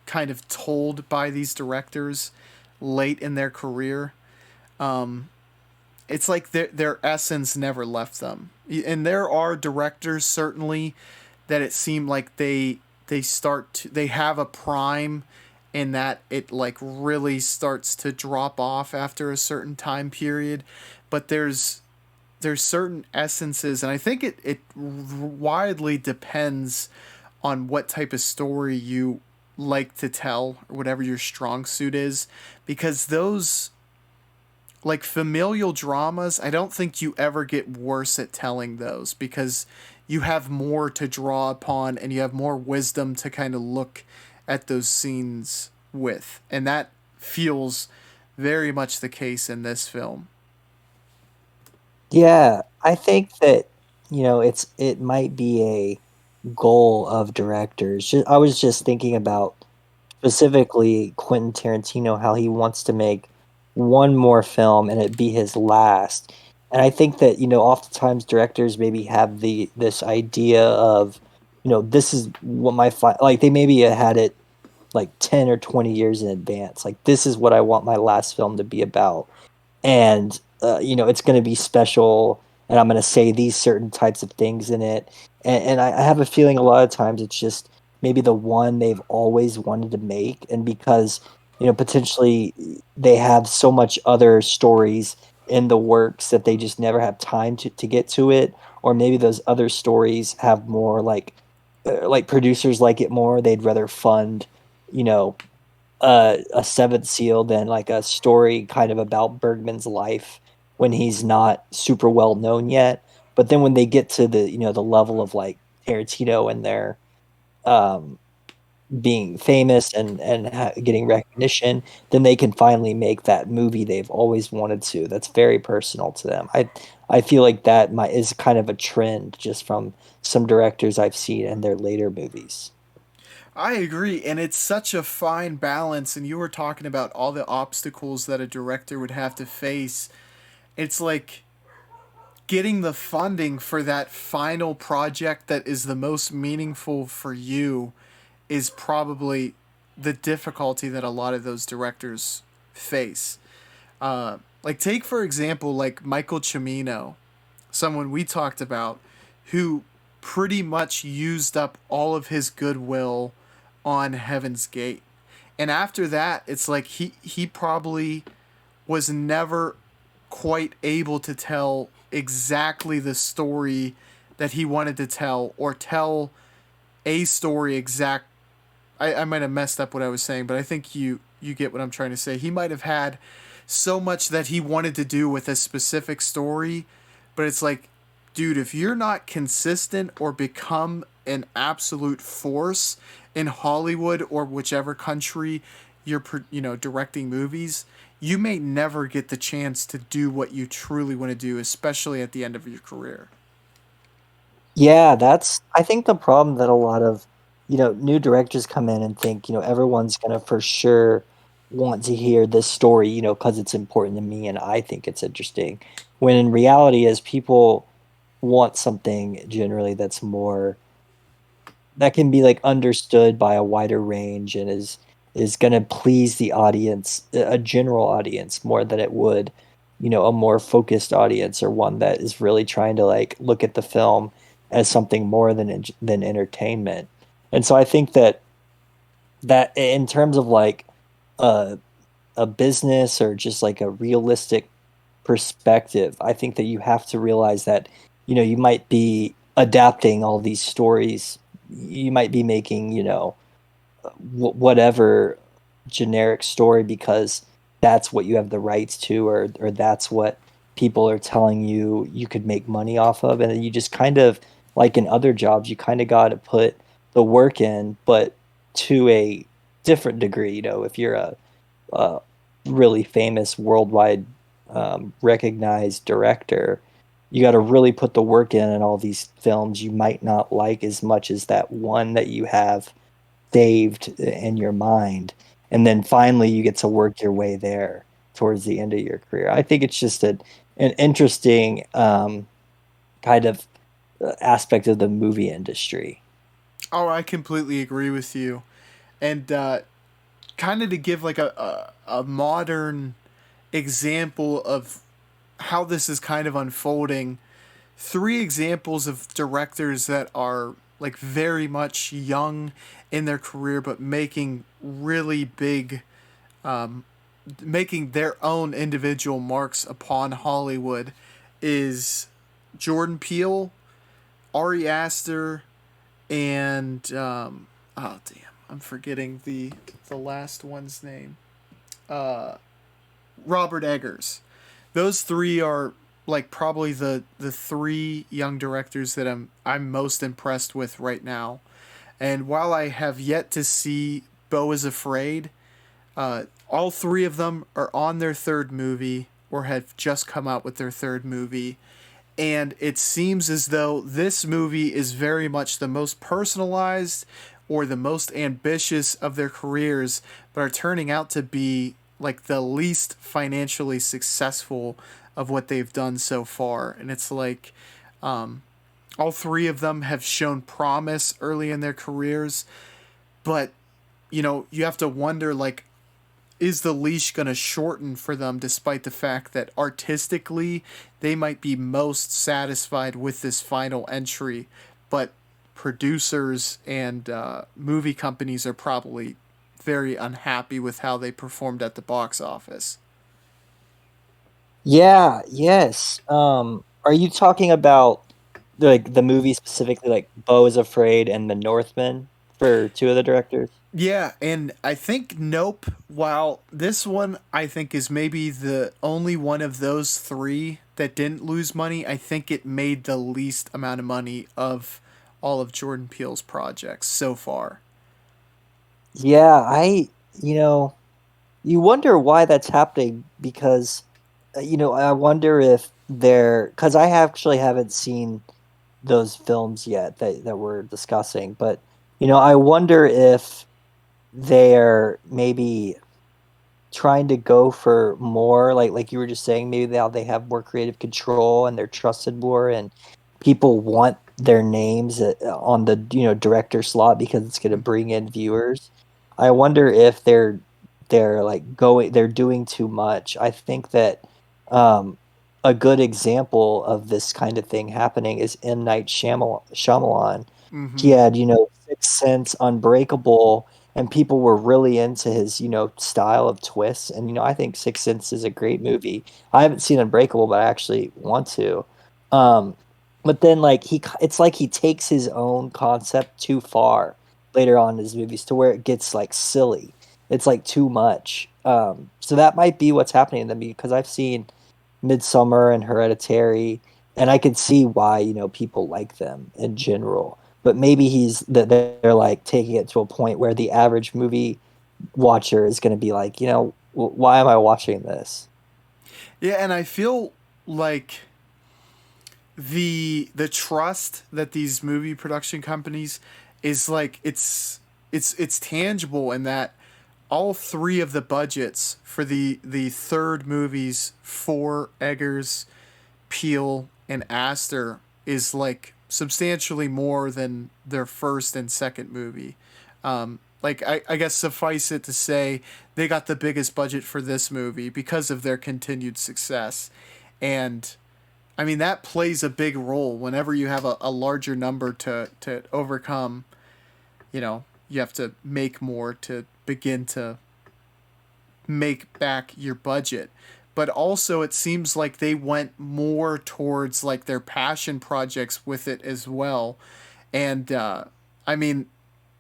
Speaker 1: kind of told by these directors late in their career, it's like their essence never left them. And there are directors certainly that it seemed like they have a prime, in that it like really starts to drop off after a certain time period. But there's certain essences, and I think it widely depends on what type of story you like to tell, or whatever your strong suit is, because those, like familial dramas, I don't think you ever get worse at telling those, because you have more to draw upon, and you have more wisdom to kind of look at those scenes with. And that feels very much the case in this film.
Speaker 2: Yeah, I think that it might be a goal of directors. I was just thinking about specifically Quentin Tarantino, how he wants to make one more film and it be his last. And I think that, oftentimes directors maybe have this idea of, this is what like they maybe had it like 10 or 20 years in advance. Like this is what I want my last film to be about. And it's going to be special, and I'm going to say these certain types of things in it. And I have a feeling a lot of times it's just maybe the one they've always wanted to make, and because potentially they have so much other stories in the works that they just never have time to get to it, or maybe those other stories have more like producers like it more, they'd rather fund you know a Seventh Seal than like a story kind of about Bergman's life when he's not super well known yet. But then when they get to the level of like Tarantino and their um, being famous and getting recognition, then they can finally make that movie they've always wanted to. That's very personal to them. I feel like that is kind of a trend just from some directors I've seen in their later movies.
Speaker 1: I agree, and it's such a fine balance. And you were talking about all the obstacles that a director would have to face. It's like getting the funding for that final project that is the most meaningful for you is probably the difficulty that a lot of those directors face. Like take for example, like Michael Cimino, someone we talked about, who pretty much used up all of his goodwill on Heaven's Gate. And after that, it's like he probably was never quite able to tell exactly the story that he wanted to tell, or tell a story exact. I might have messed up what I was saying, but I think you get what I'm trying to say. He might have had so much that he wanted to do with a specific story, but it's like, dude, if you're not consistent or become an absolute force in Hollywood or whichever country you're directing movies, you may never get the chance to do what you truly want to do, especially at the end of your career.
Speaker 2: Yeah, that's I think the problem that a lot of, new directors come in and think, everyone's gonna for sure want to hear this story, because it's important to me and I think it's interesting. When in reality is people want something generally that's more that can be like understood by a wider range and is going to please the audience, a general audience, more than it would a more focused audience, or one that is really trying to like look at the film as something more than entertainment. And so I think that in terms of like a a business or just like a realistic perspective, I think that you have to realize that, you might be adapting all these stories. You might be making, whatever generic story because that's what you have the rights to, or that's what people are telling you you could make money off of. And then you just kind of, like in other jobs, you kind of got to put the work in, but to a different degree. If you're a really famous worldwide recognized director, you got to really put the work in all these films you might not like as much as that one that you have saved in your mind. And then finally you get to work your way there towards the end of your career. I think it's just an interesting kind of aspect of the movie industry.
Speaker 1: Oh, I completely agree with you. And kind of to give like a modern example of how this is kind of unfolding, three examples of directors that are like very much young in their career but making really big, making their own individual marks upon Hollywood is Jordan Peele, Ari Aster, and oh damn, I'm forgetting the last one's name. Robert Eggers. Those three are like probably the three young directors that I'm most impressed with right now. And while I have yet to see Beau is Afraid, all three of them are on their third movie or have just come out with their third movie. And it seems as though this movie is very much the most personalized or the most ambitious of their careers, but are turning out to be like the least financially successful of what they've done so far. And it's like all three of them have shown promise early in their careers, but you have to wonder like, is the leash going to shorten for them despite the fact that artistically they might be most satisfied with this final entry, but producers and movie companies are probably very unhappy with how they performed at the box office.
Speaker 2: Yeah, yes. Are you talking about the movie specifically, like Beau is Afraid and The Northman for two of the directors?
Speaker 1: Yeah, and I think Nope, while this one I think is maybe the only one of those three that didn't lose money, I think it made the least amount of money of all of Jordan Peele's projects so far.
Speaker 2: Yeah, you know, you wonder why that's happening because, I wonder if because I actually haven't seen those films yet that we're discussing, but, I wonder if they're maybe trying to go for more like you were just saying, maybe now they have more creative control and they're trusted more and people want their names on the director slot because it's going to bring in viewers. I wonder if they're like they're doing too much. I think that um a good example of this kind of thing happening is M. Night Shyamalan. He
Speaker 1: Mm-hmm.
Speaker 2: had, Sixth Sense, Unbreakable, and people were really into his, style of twists. And I think Sixth Sense is a great movie. I haven't seen Unbreakable, but I actually want to. Um, but then like it's like he takes his own concept too far later on in his movies to where it gets like silly. It's like too much. So that might be what's happening to them because I've seen Midsummer and Hereditary, and I can see why people like them in general. But maybe he's that they're like taking it to a point where the average movie watcher is going to be like, why am I watching this?
Speaker 1: Yeah, and I feel like the trust that these movie production companies is like it's tangible in that all three of the budgets for the third movies for Eggers, Peel, and Astor is like substantially more than their first and second movie. Like I guess suffice it to say they got the biggest budget for this movie because of their continued success. And I mean that plays a big role whenever you have a larger number to overcome, you have to make more to begin to make back your budget. But also it seems like they went more towards like their passion projects with it as well. And I mean,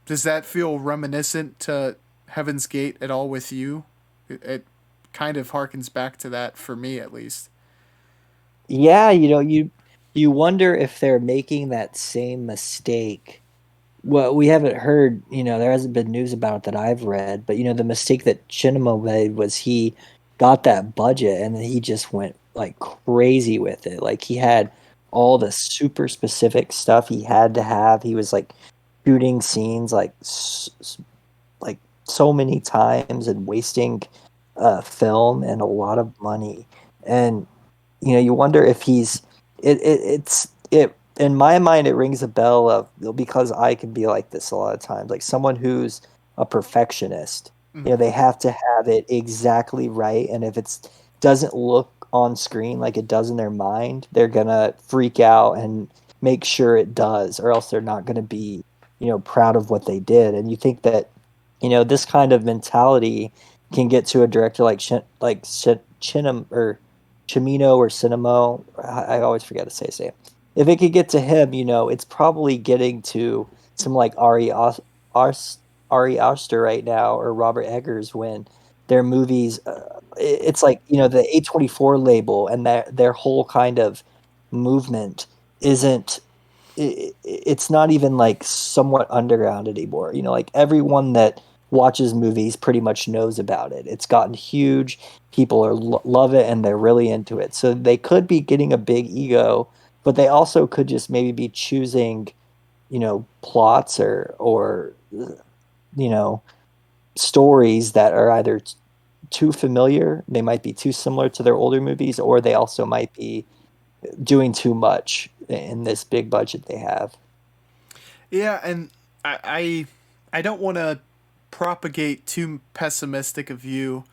Speaker 1: does that feel reminiscent to Heaven's Gate at all with you? It kind of harkens back to that for me at least.
Speaker 2: Yeah, you wonder if they're making that same mistake. Well, we haven't heard, there hasn't been news about it that I've read, but the mistake that Chinema made was he got that budget and then he just went like crazy with it. Like he had all the super specific stuff he had to have. He was like shooting scenes like so many times and wasting film and a lot of money. And you wonder if he's it in my mind it rings a bell of because I can be like this a lot of times, like someone who's a perfectionist.
Speaker 1: Hmm.
Speaker 2: They have to have it exactly right, and if it's doesn't look on screen like it does in their mind, they're gonna freak out and make sure it does, or else they're not gonna be proud of what they did. And you think that this kind of mentality can get to a director like Chinam or Chimino or Cinemo. I always forget to say his name. If it could get to him, it's probably getting to some like Ari Aster right now, or Robert Eggers, when their movies. It's like the A24 label and their whole kind of movement isn't. It's not even like somewhat underground anymore. Like everyone that watches movies pretty much knows about it. It's gotten huge. People love it and they're really into it. So they could be getting a big ego, but they also could just maybe be choosing, plots or you know, stories that are either too familiar, they might be too similar to their older movies, or they also might be doing too much in this big budget they have.
Speaker 1: Yeah, and I I don't want to propagate too pessimistic a view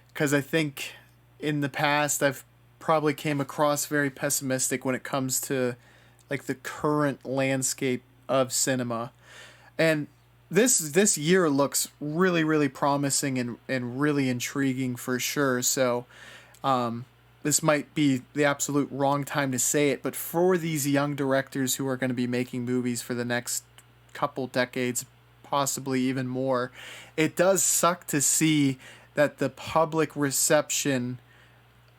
Speaker 1: because I think in the past I've probably came across very pessimistic when it comes to like the current landscape of cinema. And this year looks really promising and really intriguing for sure. So this might be the absolute wrong time to say it, but for these young directors who are going to be making movies for the next couple decades, possibly even more, it does suck to see that the public reception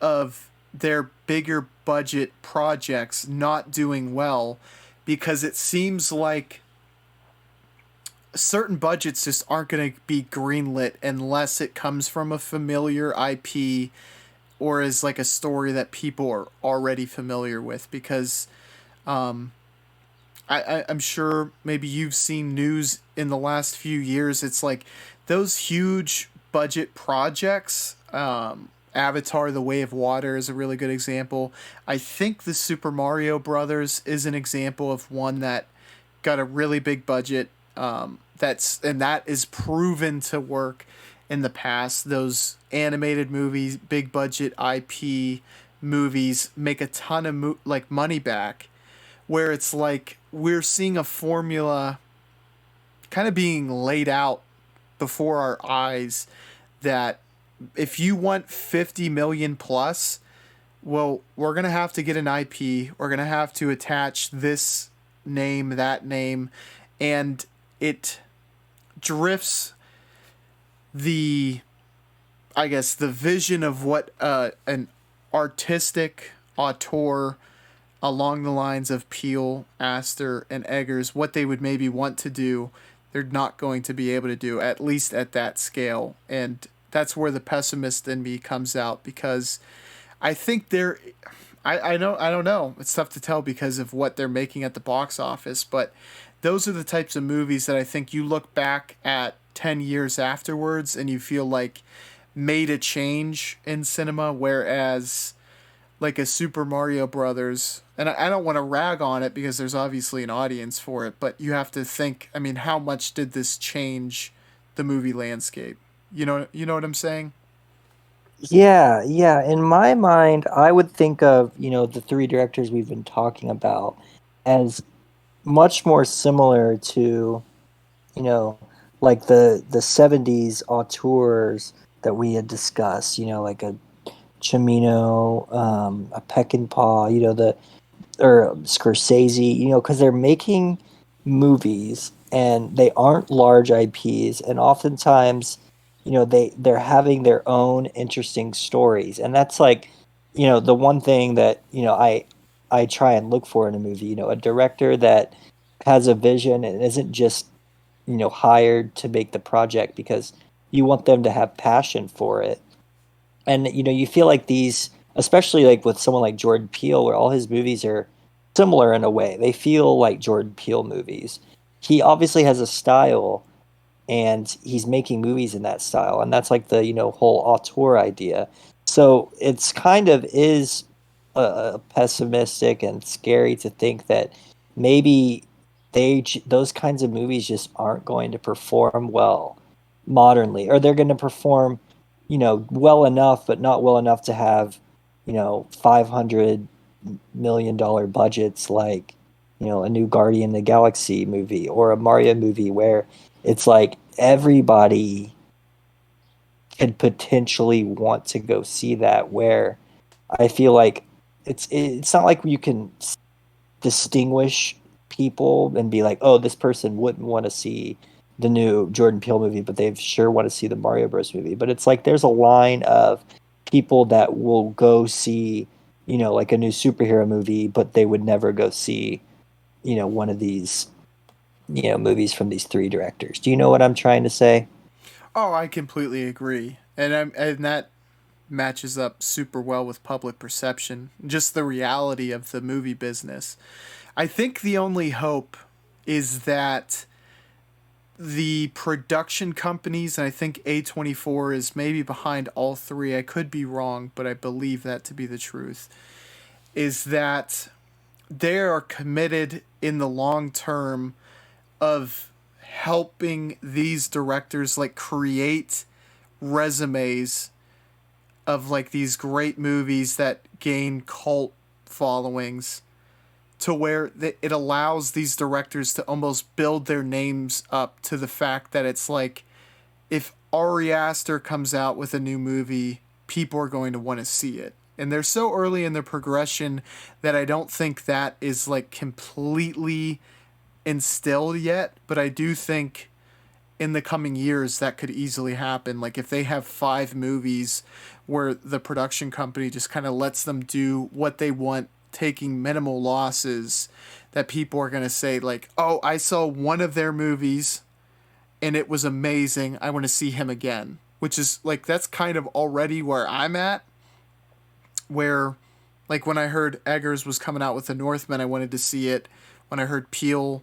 Speaker 1: of their bigger budget projects not doing well because it seems like certain budgets just aren't going to be greenlit unless it comes from a familiar IP or is like a story that people are already familiar with because I'm sure maybe you've seen news in the last few years. It's like those huge budget projects. Avatar: The Way of Water is a really good example. I think the Super Mario Brothers is an example of one that got a really big budget. That is proven to work in the past. Those animated movies, big budget IP movies, make a ton of like money back. Where it's like we're seeing a formula kind of being laid out before our eyes that if you want 50 million plus, well, we're going to have to get an IP. We're going to have to attach this name, that name, and it drifts the, I guess, the vision of what an artistic auteur along the lines of Peel, Astor, and Eggers, what they would maybe want to do, they're not going to be able to do, at least at that scale. And that's where the pessimist in me comes out because I think they're. I don't know. It's tough to tell because of what they're making at the box office, but those are the types of movies that I think you look back at 10 years afterwards and you feel like made a change in cinema, whereas like a Super Mario Brothers, and I don't want to rag on it because there's obviously an audience for it, but you have to think, I mean, how much did this change the movie landscape? You know what I'm saying?
Speaker 2: Yeah, yeah. In my mind, I would think of, the three directors we've been talking about as much more similar to, you know, like the 70s auteurs that we had discussed, like a Cimino, a Peckinpah, or Scorsese, because they're making movies and they aren't large IPs, and oftentimes, they're having their own interesting stories, and that's like, the one thing that I try and look for in a movie, a director that has a vision and isn't just hired to make the project because you want them to have passion for it. And you feel like these, especially like with someone like Jordan Peele, where all his movies are similar in a way. They feel like Jordan Peele movies. He obviously has a style, and he's making movies in that style, and that's like the whole auteur idea. So it's kind of is pessimistic and scary to think that maybe those kinds of movies just aren't going to perform well modernly, or they're going to perform well enough but not well enough to have 500 million dollar budgets like a new Guardian of the Galaxy movie or a Mario movie, where it's like everybody could potentially want to go see that, where I feel like it's not like you can distinguish people and be like, oh, this person wouldn't want to see the new Jordan Peele movie, but they sure want to see the Mario Bros movie. But it's like there's a line of people that will go see, like a new superhero movie, but they would never go see, one of these, movies from these three directors. Do you know what I'm trying to say?
Speaker 1: Oh, I completely agree, and that matches up super well with public perception, just the reality of the movie business. I think the only hope is that the production companies, and I think A24 is maybe behind all three. I could be wrong, but I believe that to be the truth. Is that they are committed in the long term of helping these directors like create resumes of like these great movies that gain cult followings, to where it allows these directors to almost build their names up to the fact that it's like, if Ari Aster comes out with a new movie, people are going to want to see it. And they're so early in their progression that I don't think that is like completely instilled yet, but I do think in the coming years that could easily happen. Like if they have 5 movies where the production company just kind of lets them do what they want, taking minimal losses, that people are going to say like, "Oh, I saw one of their movies and it was amazing. I want to see him again." Which is like, that's kind of already where I'm at, where like when I heard Eggers was coming out with The Northman, I wanted to see it. When I heard Peele,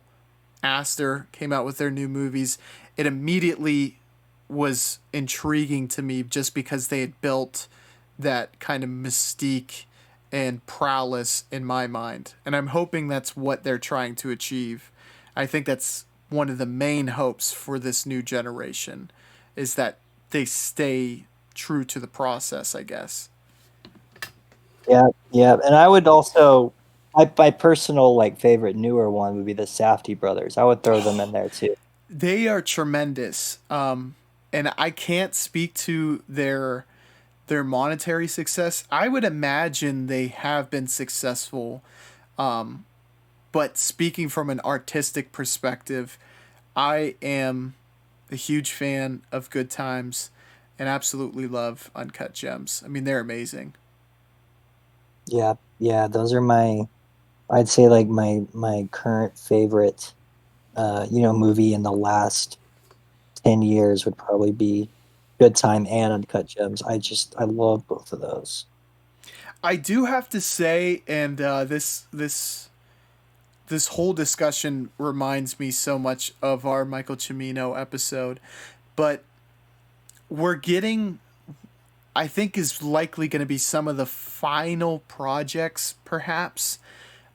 Speaker 1: Aster came out with their new movies, it immediately was intriguing to me just because they had built that kind of mystique and prowess in my mind. And I'm hoping that's what they're trying to achieve. I think that's one of the main hopes for this new generation, is that they stay true to the process, I guess.
Speaker 2: Yeah, yeah, and I would also, my personal like favorite newer one would be the Safdie brothers. I would throw them in there too.
Speaker 1: They are tremendous. And I can't speak to their monetary success. I would imagine they have been successful, but speaking from an artistic perspective, I am a huge fan of Good Times and absolutely love Uncut Gems. I mean, they're amazing.
Speaker 2: Yeah, yeah, those are I'd say like my current favorite movie in the last 10 years would probably be Good Time and Uncut Gems. I love both of those.
Speaker 1: I do have to say, and this whole discussion reminds me so much of our Michael Cimino episode, but we're getting, I think, is likely going to be some of the final projects, perhaps,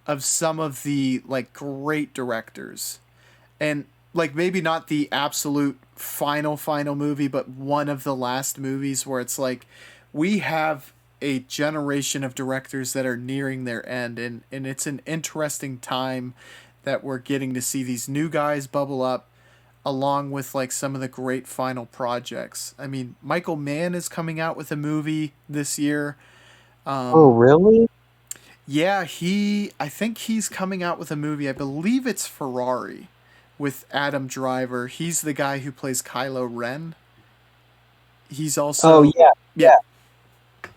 Speaker 1: of some of the like great directors, and like maybe not the absolute final movie, but one of the last movies where it's like we have a generation of directors that are nearing their end, and it's an interesting time that we're getting to see these new guys bubble up along with like some of the great final projects. I mean, Michael Mann is coming out with a movie this year.
Speaker 2: Oh,
Speaker 1: Um,
Speaker 2: really?
Speaker 1: yeah, I think he's coming out with a movie. I believe it's Ferrari with Adam Driver. He's the guy who plays Kylo Ren. He's
Speaker 2: Oh,
Speaker 1: also,
Speaker 2: yeah,
Speaker 1: yeah,
Speaker 2: yeah.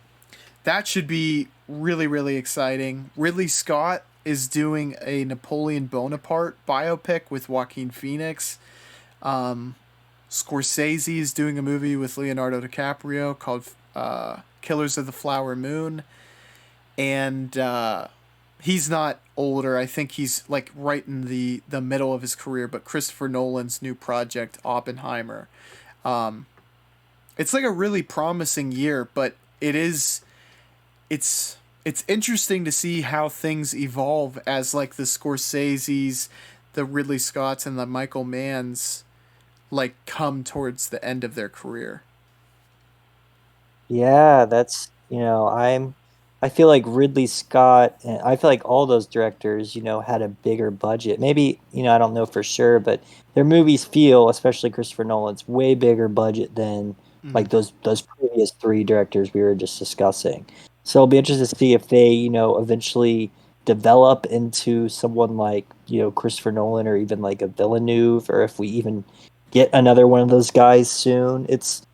Speaker 1: that should be really, really exciting. Ridley Scott is doing a Napoleon Bonaparte biopic with Joaquin Phoenix. Um, Scorsese is doing a movie with Leonardo DiCaprio called Killers of the Flower Moon. And he's not older. I think he's like right in the middle of his career. But Christopher Nolan's new project, Oppenheimer, um, it's like a really promising year. But it's it's interesting to see how things evolve as like the Scorseses, the Ridley Scotts, and the Michael Manns like come towards the end of their career.
Speaker 2: Yeah, that's, I feel like Ridley Scott and I feel like all those directors, had a bigger budget. Maybe, I don't know for sure, but their movies feel, especially Christopher Nolan's, way bigger budget than
Speaker 1: Mm.
Speaker 2: like those previous three directors we were just discussing. So it'll be interesting to see if they, eventually develop into someone like, Christopher Nolan or even like a Villeneuve, or if we even get another one of those guys soon. It's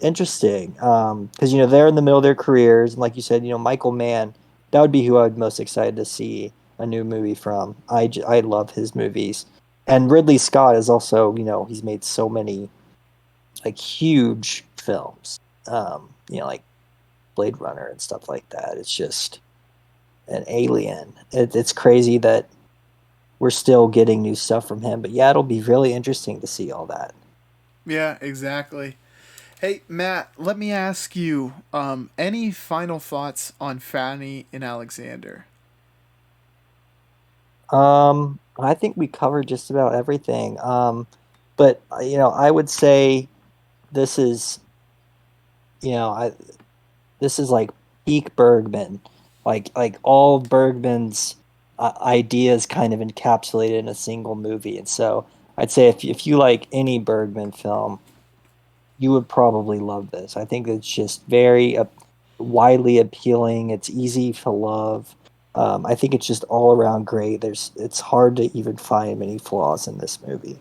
Speaker 2: interesting because they're in the middle of their careers, and like you said, Michael Mann, that would be who I'd most excited to see a new movie from. I love his movies, and Ridley Scott is also, he's made so many like huge films, like Blade Runner and stuff like that. It's just an alien. It's crazy that we're still getting new stuff from him, but yeah, it'll be really interesting to see all that.
Speaker 1: Yeah, exactly. Hey Matt, let me ask you, any final thoughts on Fanny and Alexander?
Speaker 2: I think we covered just about everything. But I would say this is, you know, I this is like peak Bergman, like all Bergman's ideas kind of encapsulated in a single movie. And so I'd say if you like any Bergman film, you would probably love this. I think it's just very widely appealing. It's easy to love. I think it's just all around great. It's hard to even find many flaws in this movie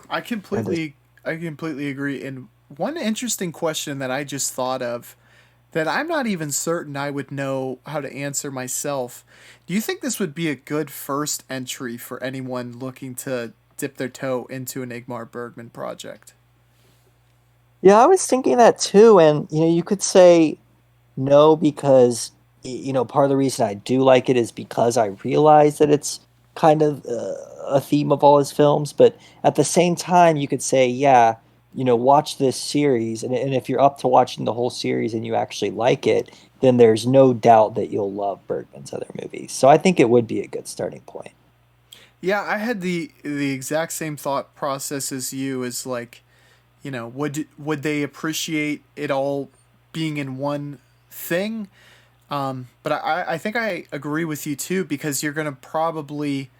Speaker 1: I
Speaker 2: or this.
Speaker 1: completely I completely agree. And one interesting question that I just thought of that I'm not even certain I would know how to answer myself. Do you think this would be a good first entry for anyone looking to dip their toe into an Ingmar Bergman project?
Speaker 2: Yeah, I was thinking that too, and you could say no, because part of the reason I do like it is because I realize that it's kind of a theme of all his films. But at the same time, you could say, yeah, watch this series, and if you're up to watching the whole series and you actually like it, then there's no doubt that you'll love Bergman's other movies. So I think it would be a good starting point.
Speaker 1: Yeah, I had the exact same thought process as you. Is like, would they appreciate it all being in one thing? But I think I agree with you too, because you're gonna probably,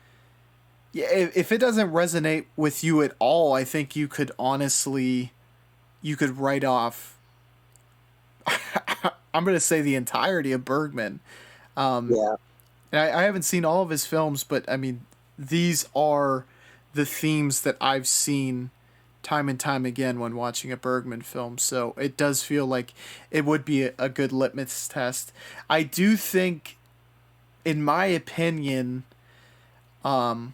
Speaker 1: yeah, if it doesn't resonate with you at all, I think you could honestly, you could write off. I'm gonna say the entirety of Bergman. Um,
Speaker 2: Yeah.
Speaker 1: and I haven't seen all of his films, but I mean, these are the themes that I've seen time and time again when watching a Bergman film. So it does feel like it would be a good litmus test. I do think, in my opinion, um,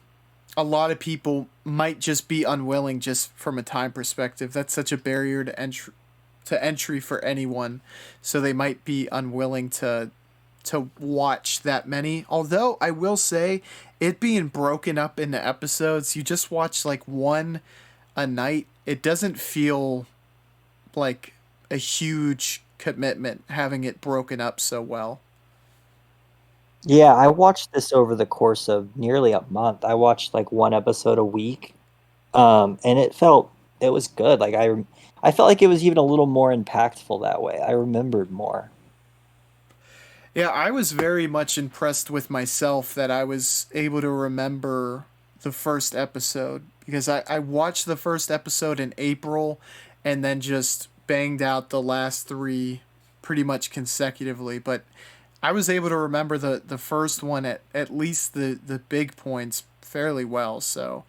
Speaker 1: a lot of people might just be unwilling just from a time perspective. That's such a barrier to entry for anyone, so they might be unwilling to watch that many. Although I will say, it being broken up into episodes, you just watch like one a night. It doesn't feel like a huge commitment having it broken up so well.
Speaker 2: Yeah, I watched this over the course of nearly a month. I watched like one episode a week. And it was good. Like I felt like it was even a little more impactful that way. I remembered more.
Speaker 1: Yeah, I was very much impressed with myself that I was able to remember the first episode, because I watched the first episode in April and then just banged out the last three pretty much consecutively. But I was able to remember the first one at least the big points fairly well. So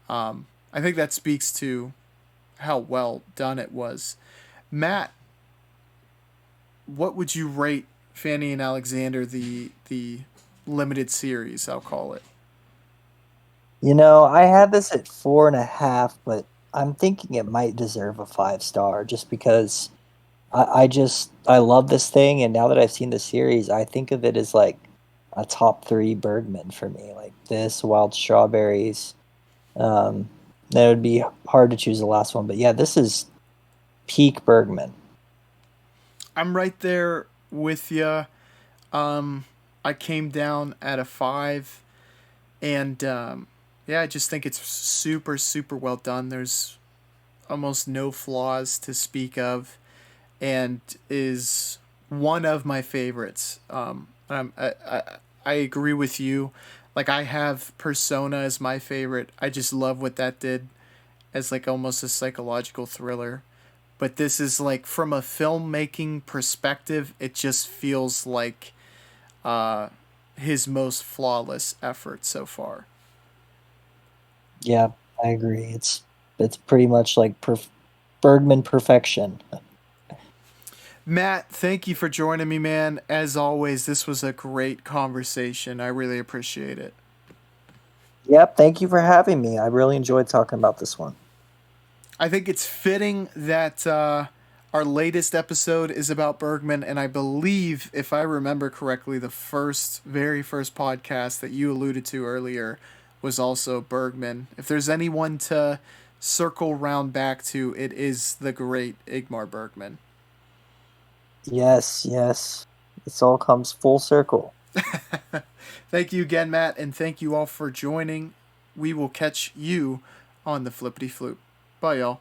Speaker 1: I think that speaks to how well done it was. Matt, what would you rate Fanny and Alexander, the limited series? I'll call it.
Speaker 2: I had this at 4.5, but I'm thinking it might deserve a 5 star just because I love this thing, and now that I've seen the series, I think of it as like a top three Bergman for me. Like this, Wild Strawberries. That would be hard to choose the last one, but yeah, this is peak Bergman.
Speaker 1: I'm right there with you. I came down at a 5, and yeah, I just think it's super, super well done. There's almost no flaws to speak of, and is one of my favorites. I agree with you. Like, I have Persona as my favorite. I just love what that did as like almost a psychological thriller. But this is like, from a filmmaking perspective, it just feels like uh, his most flawless effort so far.
Speaker 2: Yeah, I agree. It's pretty much like Bergman perfection.
Speaker 1: Matt, thank you for joining me, man. As always, this was a great conversation. I really appreciate it.
Speaker 2: Yep, thank you for having me. I really enjoyed talking about this one.
Speaker 1: I think it's fitting that our latest episode is about Bergman, and I believe, if I remember correctly, the very first podcast that you alluded to earlier was also Bergman. If there's anyone to circle round back to, it is the great Ingmar Bergman.
Speaker 2: Yes, yes. This all comes full circle.
Speaker 1: Thank you again, Matt, and thank you all for joining. We will catch you on the flippity floop. Bye, y'all.